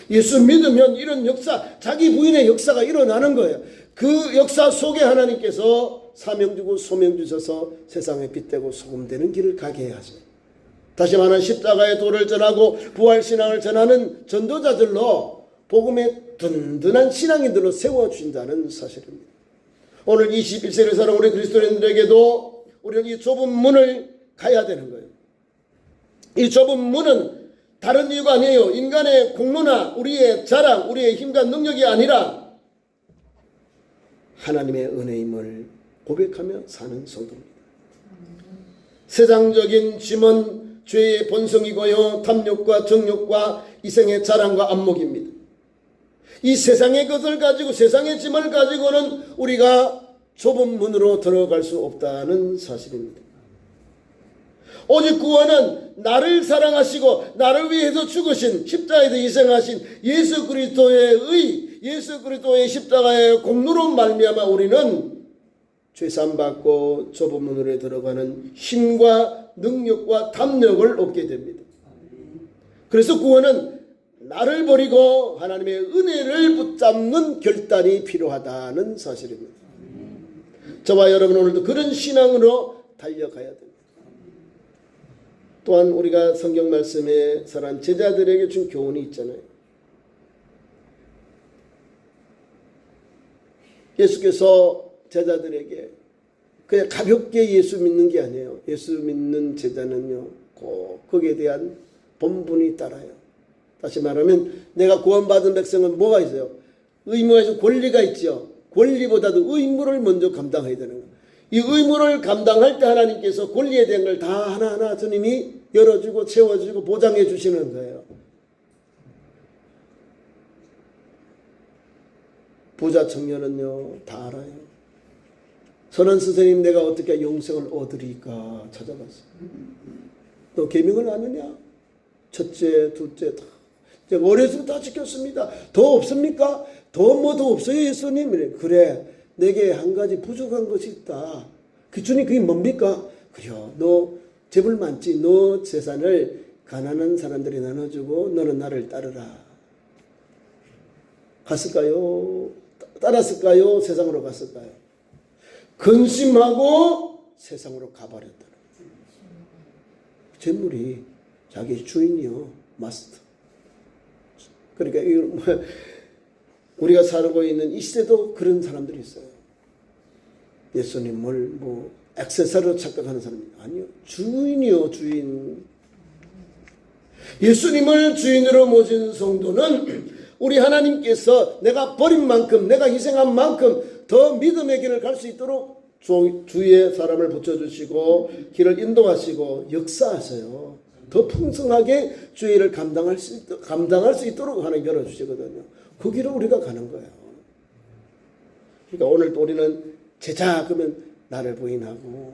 예수 믿으면 이런 역사, 자기 부인의 역사가 일어나는 거예요. 그 역사 속에 하나님께서 사명 주고 소명 주셔서 세상에 빛되고 소금되는 길을 가게 해야 하죠. 다시 말하면 십자가의 도를 전하고 부활신앙을 전하는 전도자들로 복음의 든든한 신앙인들로 세워주신다는 사실입니다. 오늘 21세기를 사는 우리 그리스도인들에게도 우리는 이 좁은 문을 가야 되는 거예요. 이 좁은 문은 다른 이유가 아니에요. 인간의 공로나 우리의 자랑, 우리의 힘과 능력이 아니라 하나님의 은혜임을 고백하며 사는 성도입니다. 세상적인 짐은 죄의 본성이고요, 탐욕과 정욕과 이생의 자랑과 안목입니다. 이 세상의 것을 가지고, 세상의 짐을 가지고는 우리가 좁은 문으로 들어갈 수 없다는 사실입니다. 오직 구원은 나를 사랑하시고 나를 위해서 죽으신, 십자가에서 희생하신 예수 그리스도의 예수 그리스도의 십자가의 공로로 말미암아 우리는 죄사함 받고 좁은 문으로 들어가는 힘과 능력과 담력을 얻게 됩니다. 그래서 구원은 나를 버리고 하나님의 은혜를 붙잡는 결단이 필요하다는 사실입니다. 저와 여러분 오늘도 그런 신앙으로 달려가야 됩니다. 또한 우리가 성경 말씀에 살한 제자들에게 준 교훈이 있잖아요. 예수께서 제자들에게 그냥 가볍게 예수 믿는 게 아니에요. 예수 믿는 제자는요, 꼭 거기에 대한 본분이 따라요. 다시 말하면 내가 구원받은 백성은 뭐가 있어요? 의무가 있고 권리가 있죠. 권리보다도 의무를 먼저 감당해야 되는 거예요. 이 의무를 감당할 때 하나님께서 권리에 대한 걸 다 하나하나 주님이 열어주고 채워주고 보장해 주시는 거예요. 부자 청년은요 다 알아요. 선한 스승님 내가 어떻게 영생을 얻으리까 찾아봤어요. 너 계명을 아느냐? 첫째 둘째 다 제가 어렸을 때 다 지켰습니다. 더 없습니까? 더 없어요 예수님? 그래 내게 한 가지 부족한 것이 있다. 그 주님 그게 뭡니까? 그래요 너 재물 많지? 너 재산을 가난한 사람들이 나눠주고 너는 나를 따르라. 갔을까요? 따랐을까요? 세상으로 갔을까요? 근심하고 세상으로 가버렸다는 거예요. 재물이 자기 주인이요 마스터. 그러니까 우리가 살고 있는 이 시대도 그런 사람들이 있어요. 예수님을 액세서리로 착각하는 사람이 아니요. 주인이요 주인. 예수님을 주인으로 모신 성도는 우리 하나님께서 내가 버린 만큼 내가 희생한 만큼 더 믿음의 길을 갈 수 있도록 주위에 사람을 붙여주시고 길을 인도하시고 역사하세요. 더 풍성하게 주의를 감당할 수 있도록 하나님 열어주시거든요. 그 길을 우리가 가는 거예요. 그러니까 오늘 또 우리는 제자 그러면 나를 부인하고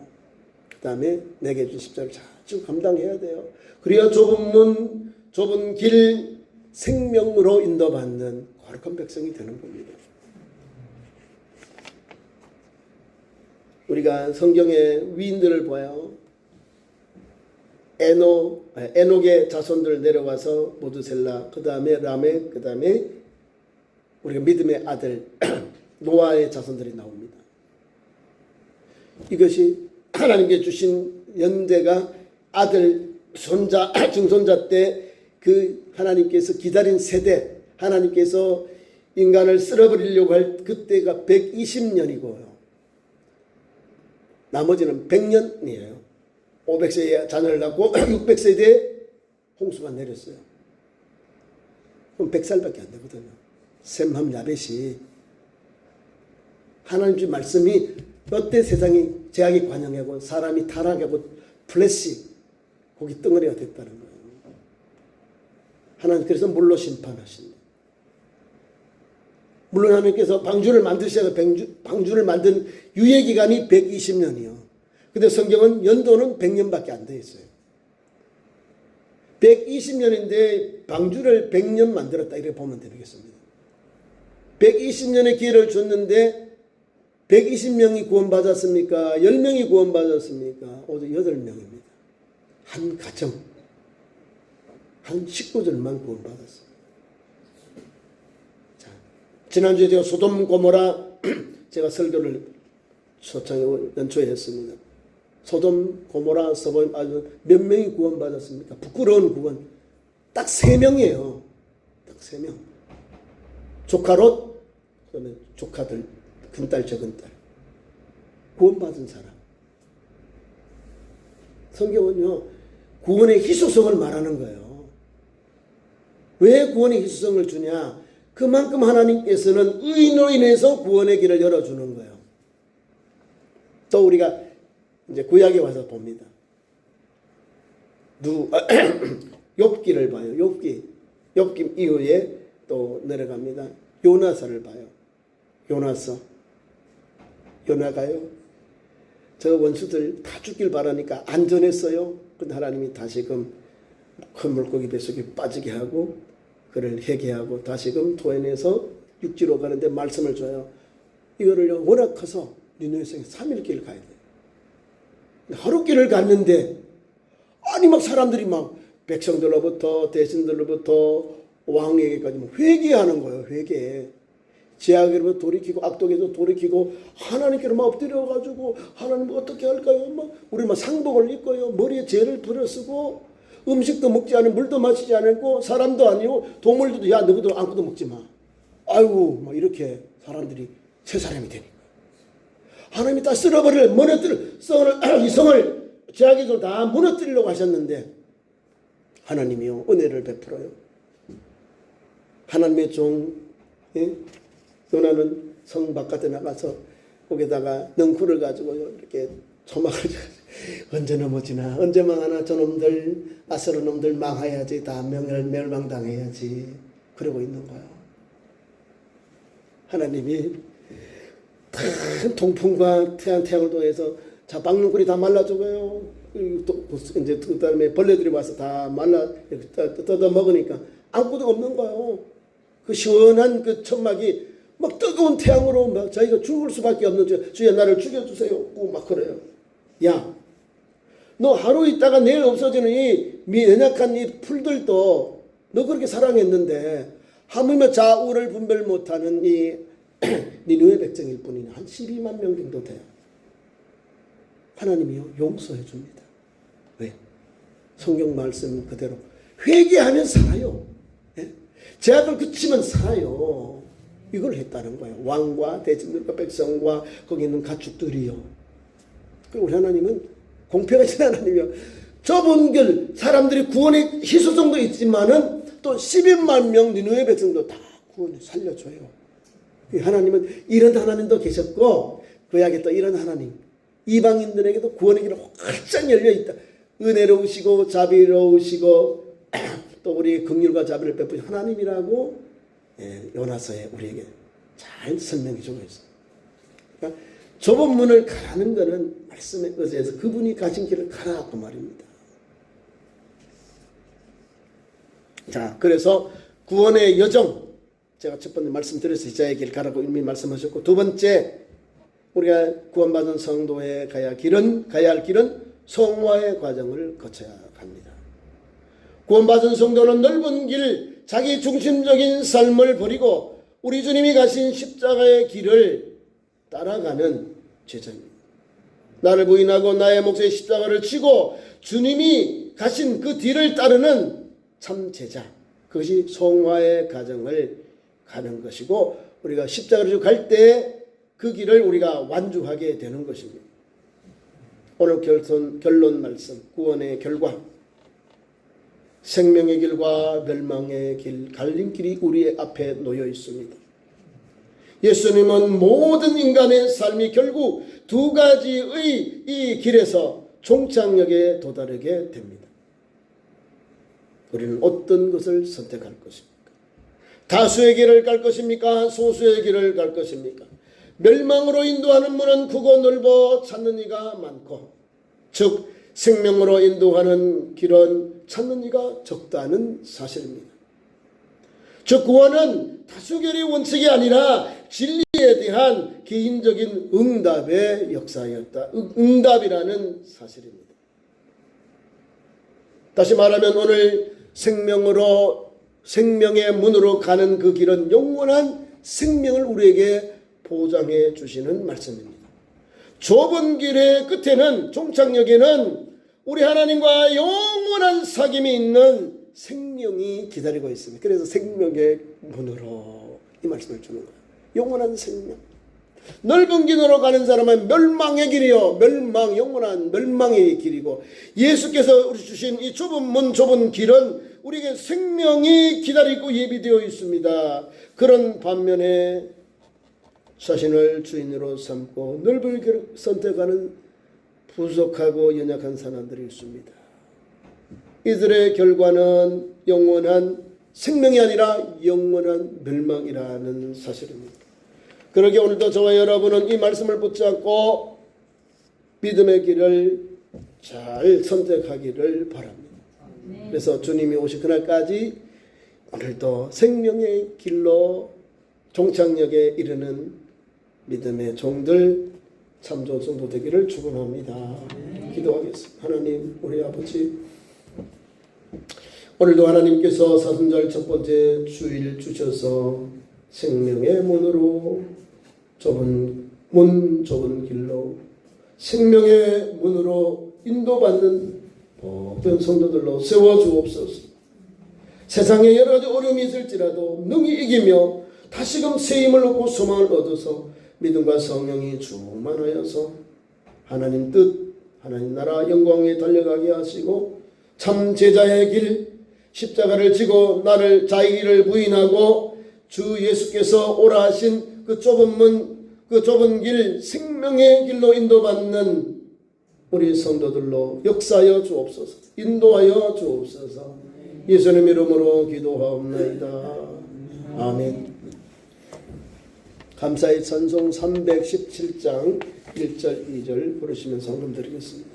그 다음에 내게 준 십자를 잘 감당해야 돼요. 그래야 좁은 문, 좁은 길, 생명으로 인도받는 거룩한 백성이 되는 겁니다. 우리가 성경의 위인들을 봐요. 에녹의 자손들 내려와서 모두셀라, 그 다음에 라멕, 그 다음에 우리가 믿음의 아들 노아의 자손들이 나옵니다. 이것이 하나님께 주신 연대가 아들 손자 증손자 때 그 하나님께서 기다린 세대, 하나님께서 인간을 쓸어버리려고 할 그때가 120년이고요. 나머지는 100년이에요. 500세에 자녀를 낳고 600세대에 홍수가 내렸어요. 그럼 100살밖에 안 되거든요. 셈함 야벳이 하나님 말씀이 어때 세상이 제약이 관영하고 사람이 타락하고 플래시 거기 덩어리가 됐다는 거예요. 하나님 그래서 물로 심판하신다. 물론 하나님께서 방주를 만드셔서 방주를 만든 유예기간이 120년이요. 근데 성경은 연도는 100년밖에 안 돼 있어요. 120년인데 방주를 100년 만들었다 이렇게 보면 되겠습니다. 120년의 기회를 줬는데 120명이 구원받았습니까? 10명이 구원받았습니까? 오직 8명입니다. 한 가정, 한 식구들만 구원받았어요. 자, 지난주에 제가 소돔 고모라 제가 설교를 초창에 연초에 했습니다. 소돔 고모라 서보임 아주 몇 명이 구원받았습니까? 부끄러운 구원. 딱 3명이에요. 딱 3명. 조카롯, 그다음에 조카들, 큰딸, 저큰딸. 구원받은 사람. 성경은요, 구원의 희소성을 말하는 거예요. 왜 구원의 희소성을 주냐? 그만큼 하나님께서는 의인으로 인해서 구원의 길을 열어주는 거예요. 또 우리가 이제 구약에 와서 봅니다. 욥기를 봐요. 욥기 이후에 또 내려갑니다. 요나서를 봐요. 요나가요. 저 원수들 다 죽길 바라니까 안전했어요. 근데 하나님이 다시금 큰 물고기 뱃속에 빠지게 하고 그를 회개하고 다시금 토해내서 육지로 가는데 말씀을 줘요. 이거를요 워낙 커서 니느웨성에 3일 길을 가야 돼요. 하루 길을 갔는데 아니 막 사람들이 막 백성들로부터 대신들로부터 왕에게까지 막 회개하는 거예요. 회개. 죄악으로부터 돌이키고 악독에서 돌이키고 하나님께로 막 엎드려가지고 하나님 어떻게 할까요? 막 우리 막 상복을 입고요. 머리에 죄를 부려쓰고 음식도 먹지 않고 물도 마시지 않고 사람도 아니고 동물들도 야 너희도 아무것도 먹지 마. 아이고 막 이렇게 사람들이 새 사람이 되니까 하나님이 다 쓸어버릴 이 성을 죄악에서 다 무너뜨리려고 하셨는데 하나님이요 은혜를 베풀어요. 하나님의 종 요나는 성 바깥에 나가서 거기다가 넝쿨을 가지고 이렇게 초막을 언제 넘어지나 언제 망하나 저놈들 아스라 놈들 망해야지 다 멸망당해야지 그러고 있는 거예요. 하나님이 큰 통풍과 태양을 통해서 자 박눈꿀이 다 말라 죽어요. 이제 그 다음에 벌레들이 와서 다 말라 뜯어 먹으니까 아무것도 없는 거예요. 그 시원한 그 천막이 막 뜨거운 태양으로 막 자기가 죽을 수밖에 없는 주여 나를 죽여주세요. 막 그래요. 야, 너 하루 있다가 내일 없어지는 이 연약한 이 풀들도 너 그렇게 사랑했는데 하물며 좌우를 분별 못하는 이 니느웨 백성일 뿐이냐. 한 12만 명 정도 돼요. 하나님이요 용서해 줍니다. 왜? 성경 말씀 그대로 회개하면 살아요. 예? 죄악을 그치면 살아요. 이걸 했다는 거예요. 왕과 대신들과 백성과 거기 있는 가축들이요. 그리고 우리 하나님은 공평하신 하나님이요. 좁은 길 사람들이 구원의 희소성도 있지만은 또 12만 명 니느웨 백성도 다 구원을 살려줘요. 하나님은 이런 하나님도 계셨고 구약에 또 이런 하나님 이방인들에게도 구원의 길이 활짝 열려있다. 은혜로우시고 자비로우시고 또 우리의 긍휼과 자비를 베푸신 하나님이라고 요나서에 우리에게 잘 설명해 주고 있어요. 그러니까 좁은 문을 가라는 것은 말씀에 의지해서 그분이 가신 길을 가라 그 말입니다. 자, 그래서 구원의 여정 제가 첫 번째 말씀드렸어요. 이자의 길 가라고 이미 말씀하셨고 두 번째 우리가 구원받은 성도에 가야 할 길은 성화의 과정을 거쳐야 합니다. 구원받은 성도는 넓은 길, 자기 중심적인 삶을 버리고 우리 주님이 가신 십자가의 길을 따라가는 제자입니다. 나를 부인하고 나의 몫의 십자가를 지고 주님이 가신 그 뒤를 따르는 참 제자, 그것이 성화의 가정을 가는 것이고, 우리가 십자가를 지고 갈 때 그 길을 우리가 완주하게 되는 것입니다. 오늘 결론 말씀, 구원의 결과, 생명의 길과 멸망의 길, 갈림길이 우리 앞에 놓여 있습니다. 예수님은 모든 인간의 삶이 결국 두 가지의 이 길에서 종착역에 도달하게 됩니다. 우리는 어떤 것을 선택할 것입니까? 다수의 길을 갈 것입니까? 소수의 길을 갈 것입니까? 멸망으로 인도하는 문은 크고 넓어 찾는 이가 많고, 즉 생명으로 인도하는 길은 찾는 이가 적다는 사실입니다. 즉 구원은 다수결의 원칙이 아니라 진리에 대한 개인적인 응답의 역사였다. 응답이라는 사실입니다. 다시 말하면 오늘 생명의 문으로 가는 그 길은 영원한 생명을 우리에게 보장해 주시는 말씀입니다. 좁은 길의 끝에는, 종착역에는 우리 하나님과 영원한 사귐이 있는 생명이 기다리고 있습니다. 그래서 생명의 문으로 이 말씀을 주는 거예요. 영원한 생명. 넓은 길으로 가는 사람은 멸망의 길이요, 영원한 멸망의 길이고, 예수께서 우리 주신 이 좁은 문, 좁은 길은 우리에게 생명이 기다리고 예비되어 있습니다. 그런 반면에 자신을 주인으로 삼고 넓은 길을 선택하는 부족하고 연약한 사람들이 있습니다. 이들의 결과는 영원한 생명이 아니라 영원한 멸망이라는 사실입니다. 그러기에 오늘도 저와 여러분은 이 말씀을 붙잡고 믿음의 길을 잘 선택하기를 바랍니다. 그래서 주님이 오실 그날까지 오늘도 생명의 길로 종착역에 이르는 믿음의 종들, 참조 성도 되기를 축원합니다. 기도하겠습니다. 하나님, 우리 아버지, 오늘도 하나님께서 사순절 첫 번째 주일 주셔서 생명의 문으로 좁은 길로 생명의 문으로 인도받는 모든 성도들로 세워주옵소서. 세상에 여러 가지 어려움이 있을지라도 능히 이기며 다시금 새 힘을 얻고 소망을 얻어서 믿음과 성령이 충만하여서 하나님 뜻, 하나님 나라 영광에 달려가게 하시고 참 제자의 길, 십자가를 지고 나를 자기 길을 부인하고 주 예수께서 오라 하신 그 좁은 문, 그 좁은 길, 생명의 길로 인도받는 우리 성도들로 역사하여 주옵소서. 인도하여 주옵소서. 예수님 이름으로 기도하옵나이다. 아멘. 감사의 찬송 317장 1절 2절 부르시면 성금 드리겠습니다.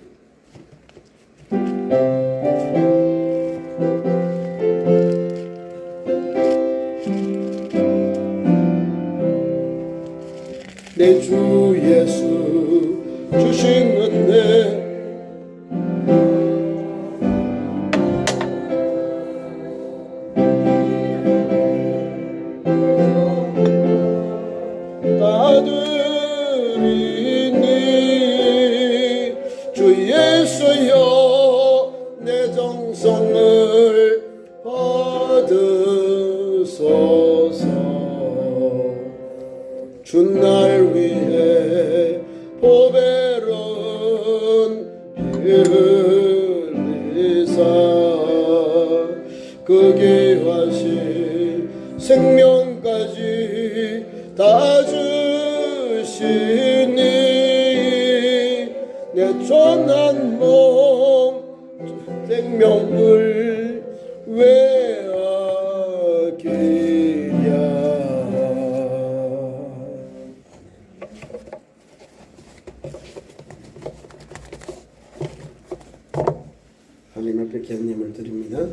내 주 예수 주신 은혜 받으리니 주 예수여 내 정성을 받으소서. 주날 위해 보배로운 피를 흘리사 그 귀하신 생명까지 다 주시니 내 존한 몸 생명을 외아끼랴. 하나님 앞에 기한예물 드립니다.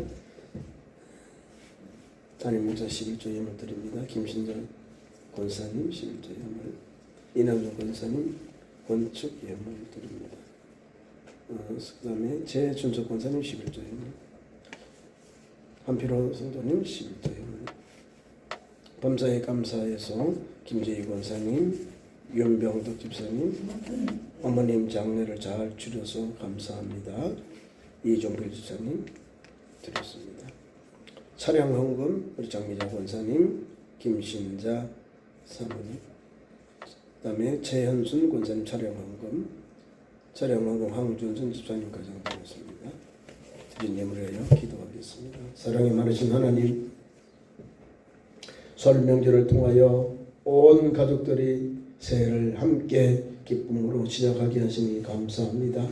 담임 목사 11조 예물 드립니다. 김신전 권사님 11조 예물, 이남정 권사님 건축 예물 드립니다. 그 다음에 제준석 권사님 11조 예물, 한필호 성도님 11조 예물, 범사에 감사해서 김재희 권사님, 윤병덕 집사님, 어머님 장례를 잘 치러서 감사합니다. 이종필 집사님 드렸습니다. 차량 헌금 우리 장미자 권사님, 김신자 사모님, 그다음에 최현순 권사님 차량 헌금 황준선 집사님 가정 드렸습니다. 드린 예물에 하여 기도하겠습니다. 사랑이 많으신 하나님, 설 명절을 통하여 온 가족들이 새해를 함께 기쁨으로 시작하게 하시니 감사합니다.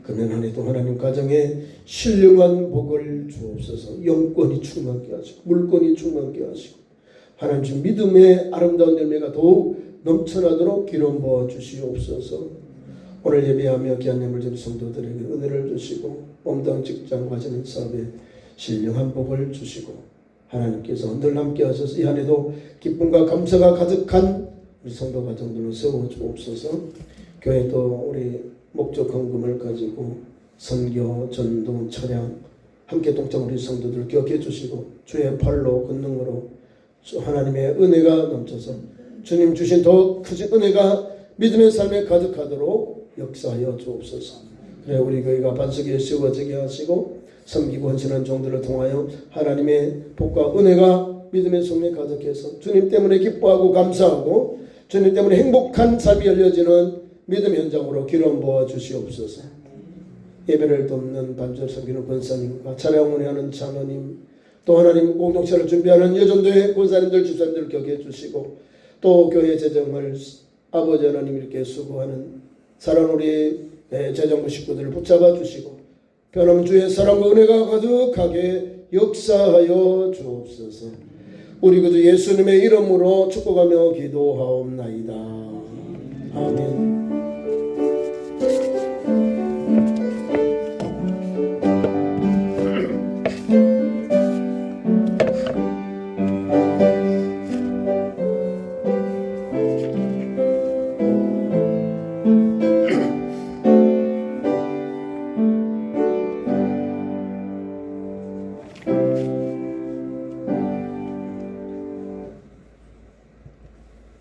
금년 한 해도 하나님 가정에 신령한 복을 주옵소서. 영권이 충만케 하시고 물권이 충만케 하시고 하나님 주 믿음의 아름다운 열매가 더욱 넘쳐나도록 기름 부어 주시옵소서. 오늘 예배하며 귀한 예물 드린 성도들에게 은혜를 주시고 몸당 직장 과정 사업에 신령한 복을 주시고 하나님께서 늘 함께 하셔서 이 한 해도 기쁨과 감사가 가득한 우리 성도 가정들을 세워 주옵소서. 교회도 우리 목적 헌금을 가지고 선교, 전도, 차량 함께 동참 우리 성도들 기억해 주시고 주의 팔로 권능으로 하나님의 은혜가 넘쳐서 주님 주신 더 크신 은혜가 믿음의 삶에 가득하도록 역사하여 주옵소서. 그래 우리 교회가 반석에 세워지게 하시고 섬기고 헌신한 종들을 통하여 하나님의 복과 은혜가 믿음의 삶에 가득해서 주님 때문에 기뻐하고 감사하고 주님 때문에 행복한 삶이 열려지는 믿음 현장으로 기름 부어 주시옵소서. 예배를 돕는 반절 섬기는 권사님과 차량 운행하는 장로님, 또 하나님 공동체를 준비하는 여전도의 권사님들, 집사님들 격해 주시고 또 교회 재정을 아버지 하나님 이렇게 수고하는 사랑하는 우리 재정부 식구들을 붙잡아 주시고 변함없는 주의 사랑과 은혜가 가득하게 역사하여 주옵소서. 우리 그저 예수님의 이름으로 축복하며 기도하옵나이다. 아멘.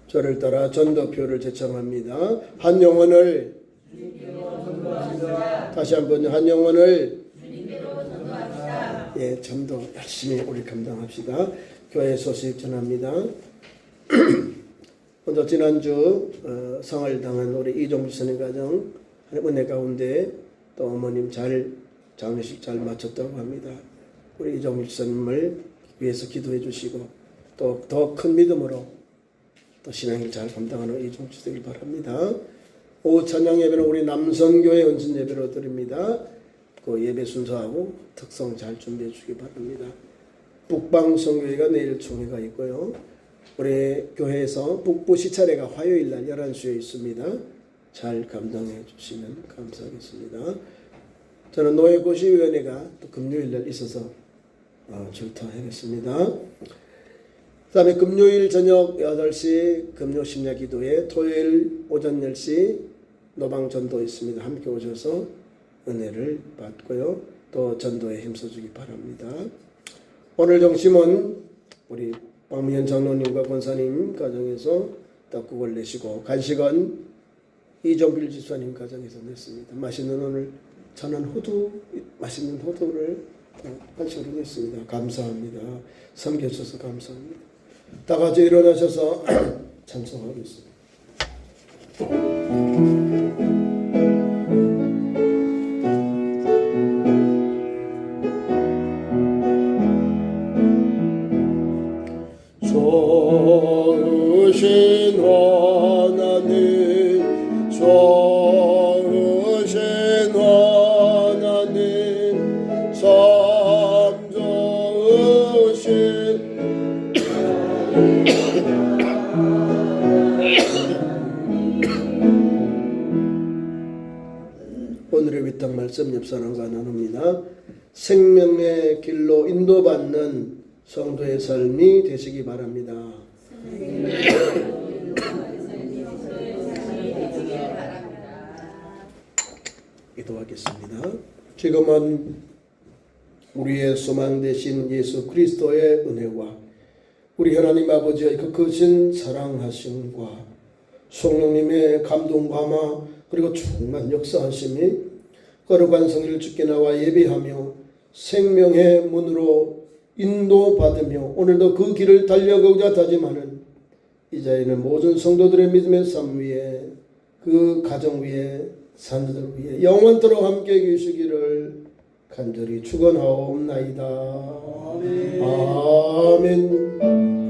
저를 따라 전도표를 제청합니다. 한 영혼을 다시 한번 한 영혼을 예, 전도 열심히 우리 감당합시다. 교회 소식 전합니다. 먼저 지난주 성을 당한 우리 이종필 선생 가정 은혜 가운데 또 어머님 잘 장례식 잘 마쳤다고 합니다. 우리 이종필 선생님을 위해서 기도해 주시고 또 더 큰 믿음으로 또 신앙을 잘 감당하는 이종필 되길 바랍니다. 오후 찬양 예배는 우리 남성교회 헌신 예배로 드립니다. 그 예배 순서하고 특성 잘 준비해 주기 바랍니다. 북방성교회가 내일 총회가 있고요. 우리 교회에서 북부 시차례가 화요일 날 11시에 있습니다. 잘 감당해 주시면 감사하겠습니다. 저는 노예고시위원회가 또 금요일 날 있어서 출타하겠습니다. 그 다음에 금요일 저녁 8시 금요 심야 기도회, 토요일 오전 10시 노방전도 있습니다. 함께 오셔서 은혜를 받고요. 또 전도에 힘써주기 바랍니다. 오늘 정심은 우리 박미연 장로님과 권사님 가정에서 떡국을 내시고 간식은 이종필 집사님 가정에서 냈습니다. 맛있는 오늘 저는 맛있는 호두를 간식으로 냈습니다. 감사합니다. 섬겨주셔서 감사합니다. 다 같이 일어나셔서 찬송하겠습니다. 좋으신 하나님, 좋으신 하나님, 참 좋으신 오늘의 위탁 말씀 옆사람과 나눕니다. 생명의 길로 인도받는 성도의 삶이 되시기 바랍니다. 기도하겠습니다. 지금은 우리의 소망 되신 예수 그리스도의 은혜와 우리 하나님 아버지의 그 크신 사랑하심과 성령님의 감동감화 그리고 충만 역사하심이 거룩한 성일을 주께 나와 예배하며 생명의 문으로 인도받으며 오늘도 그 길을 달려가고자 다짐하는 이 자리는 모든 성도들의 믿음의 삶 위에 그 가정 위에 산들 위에 영원토록 함께 계시기를 간절히 축원하옵나이다. 아멘.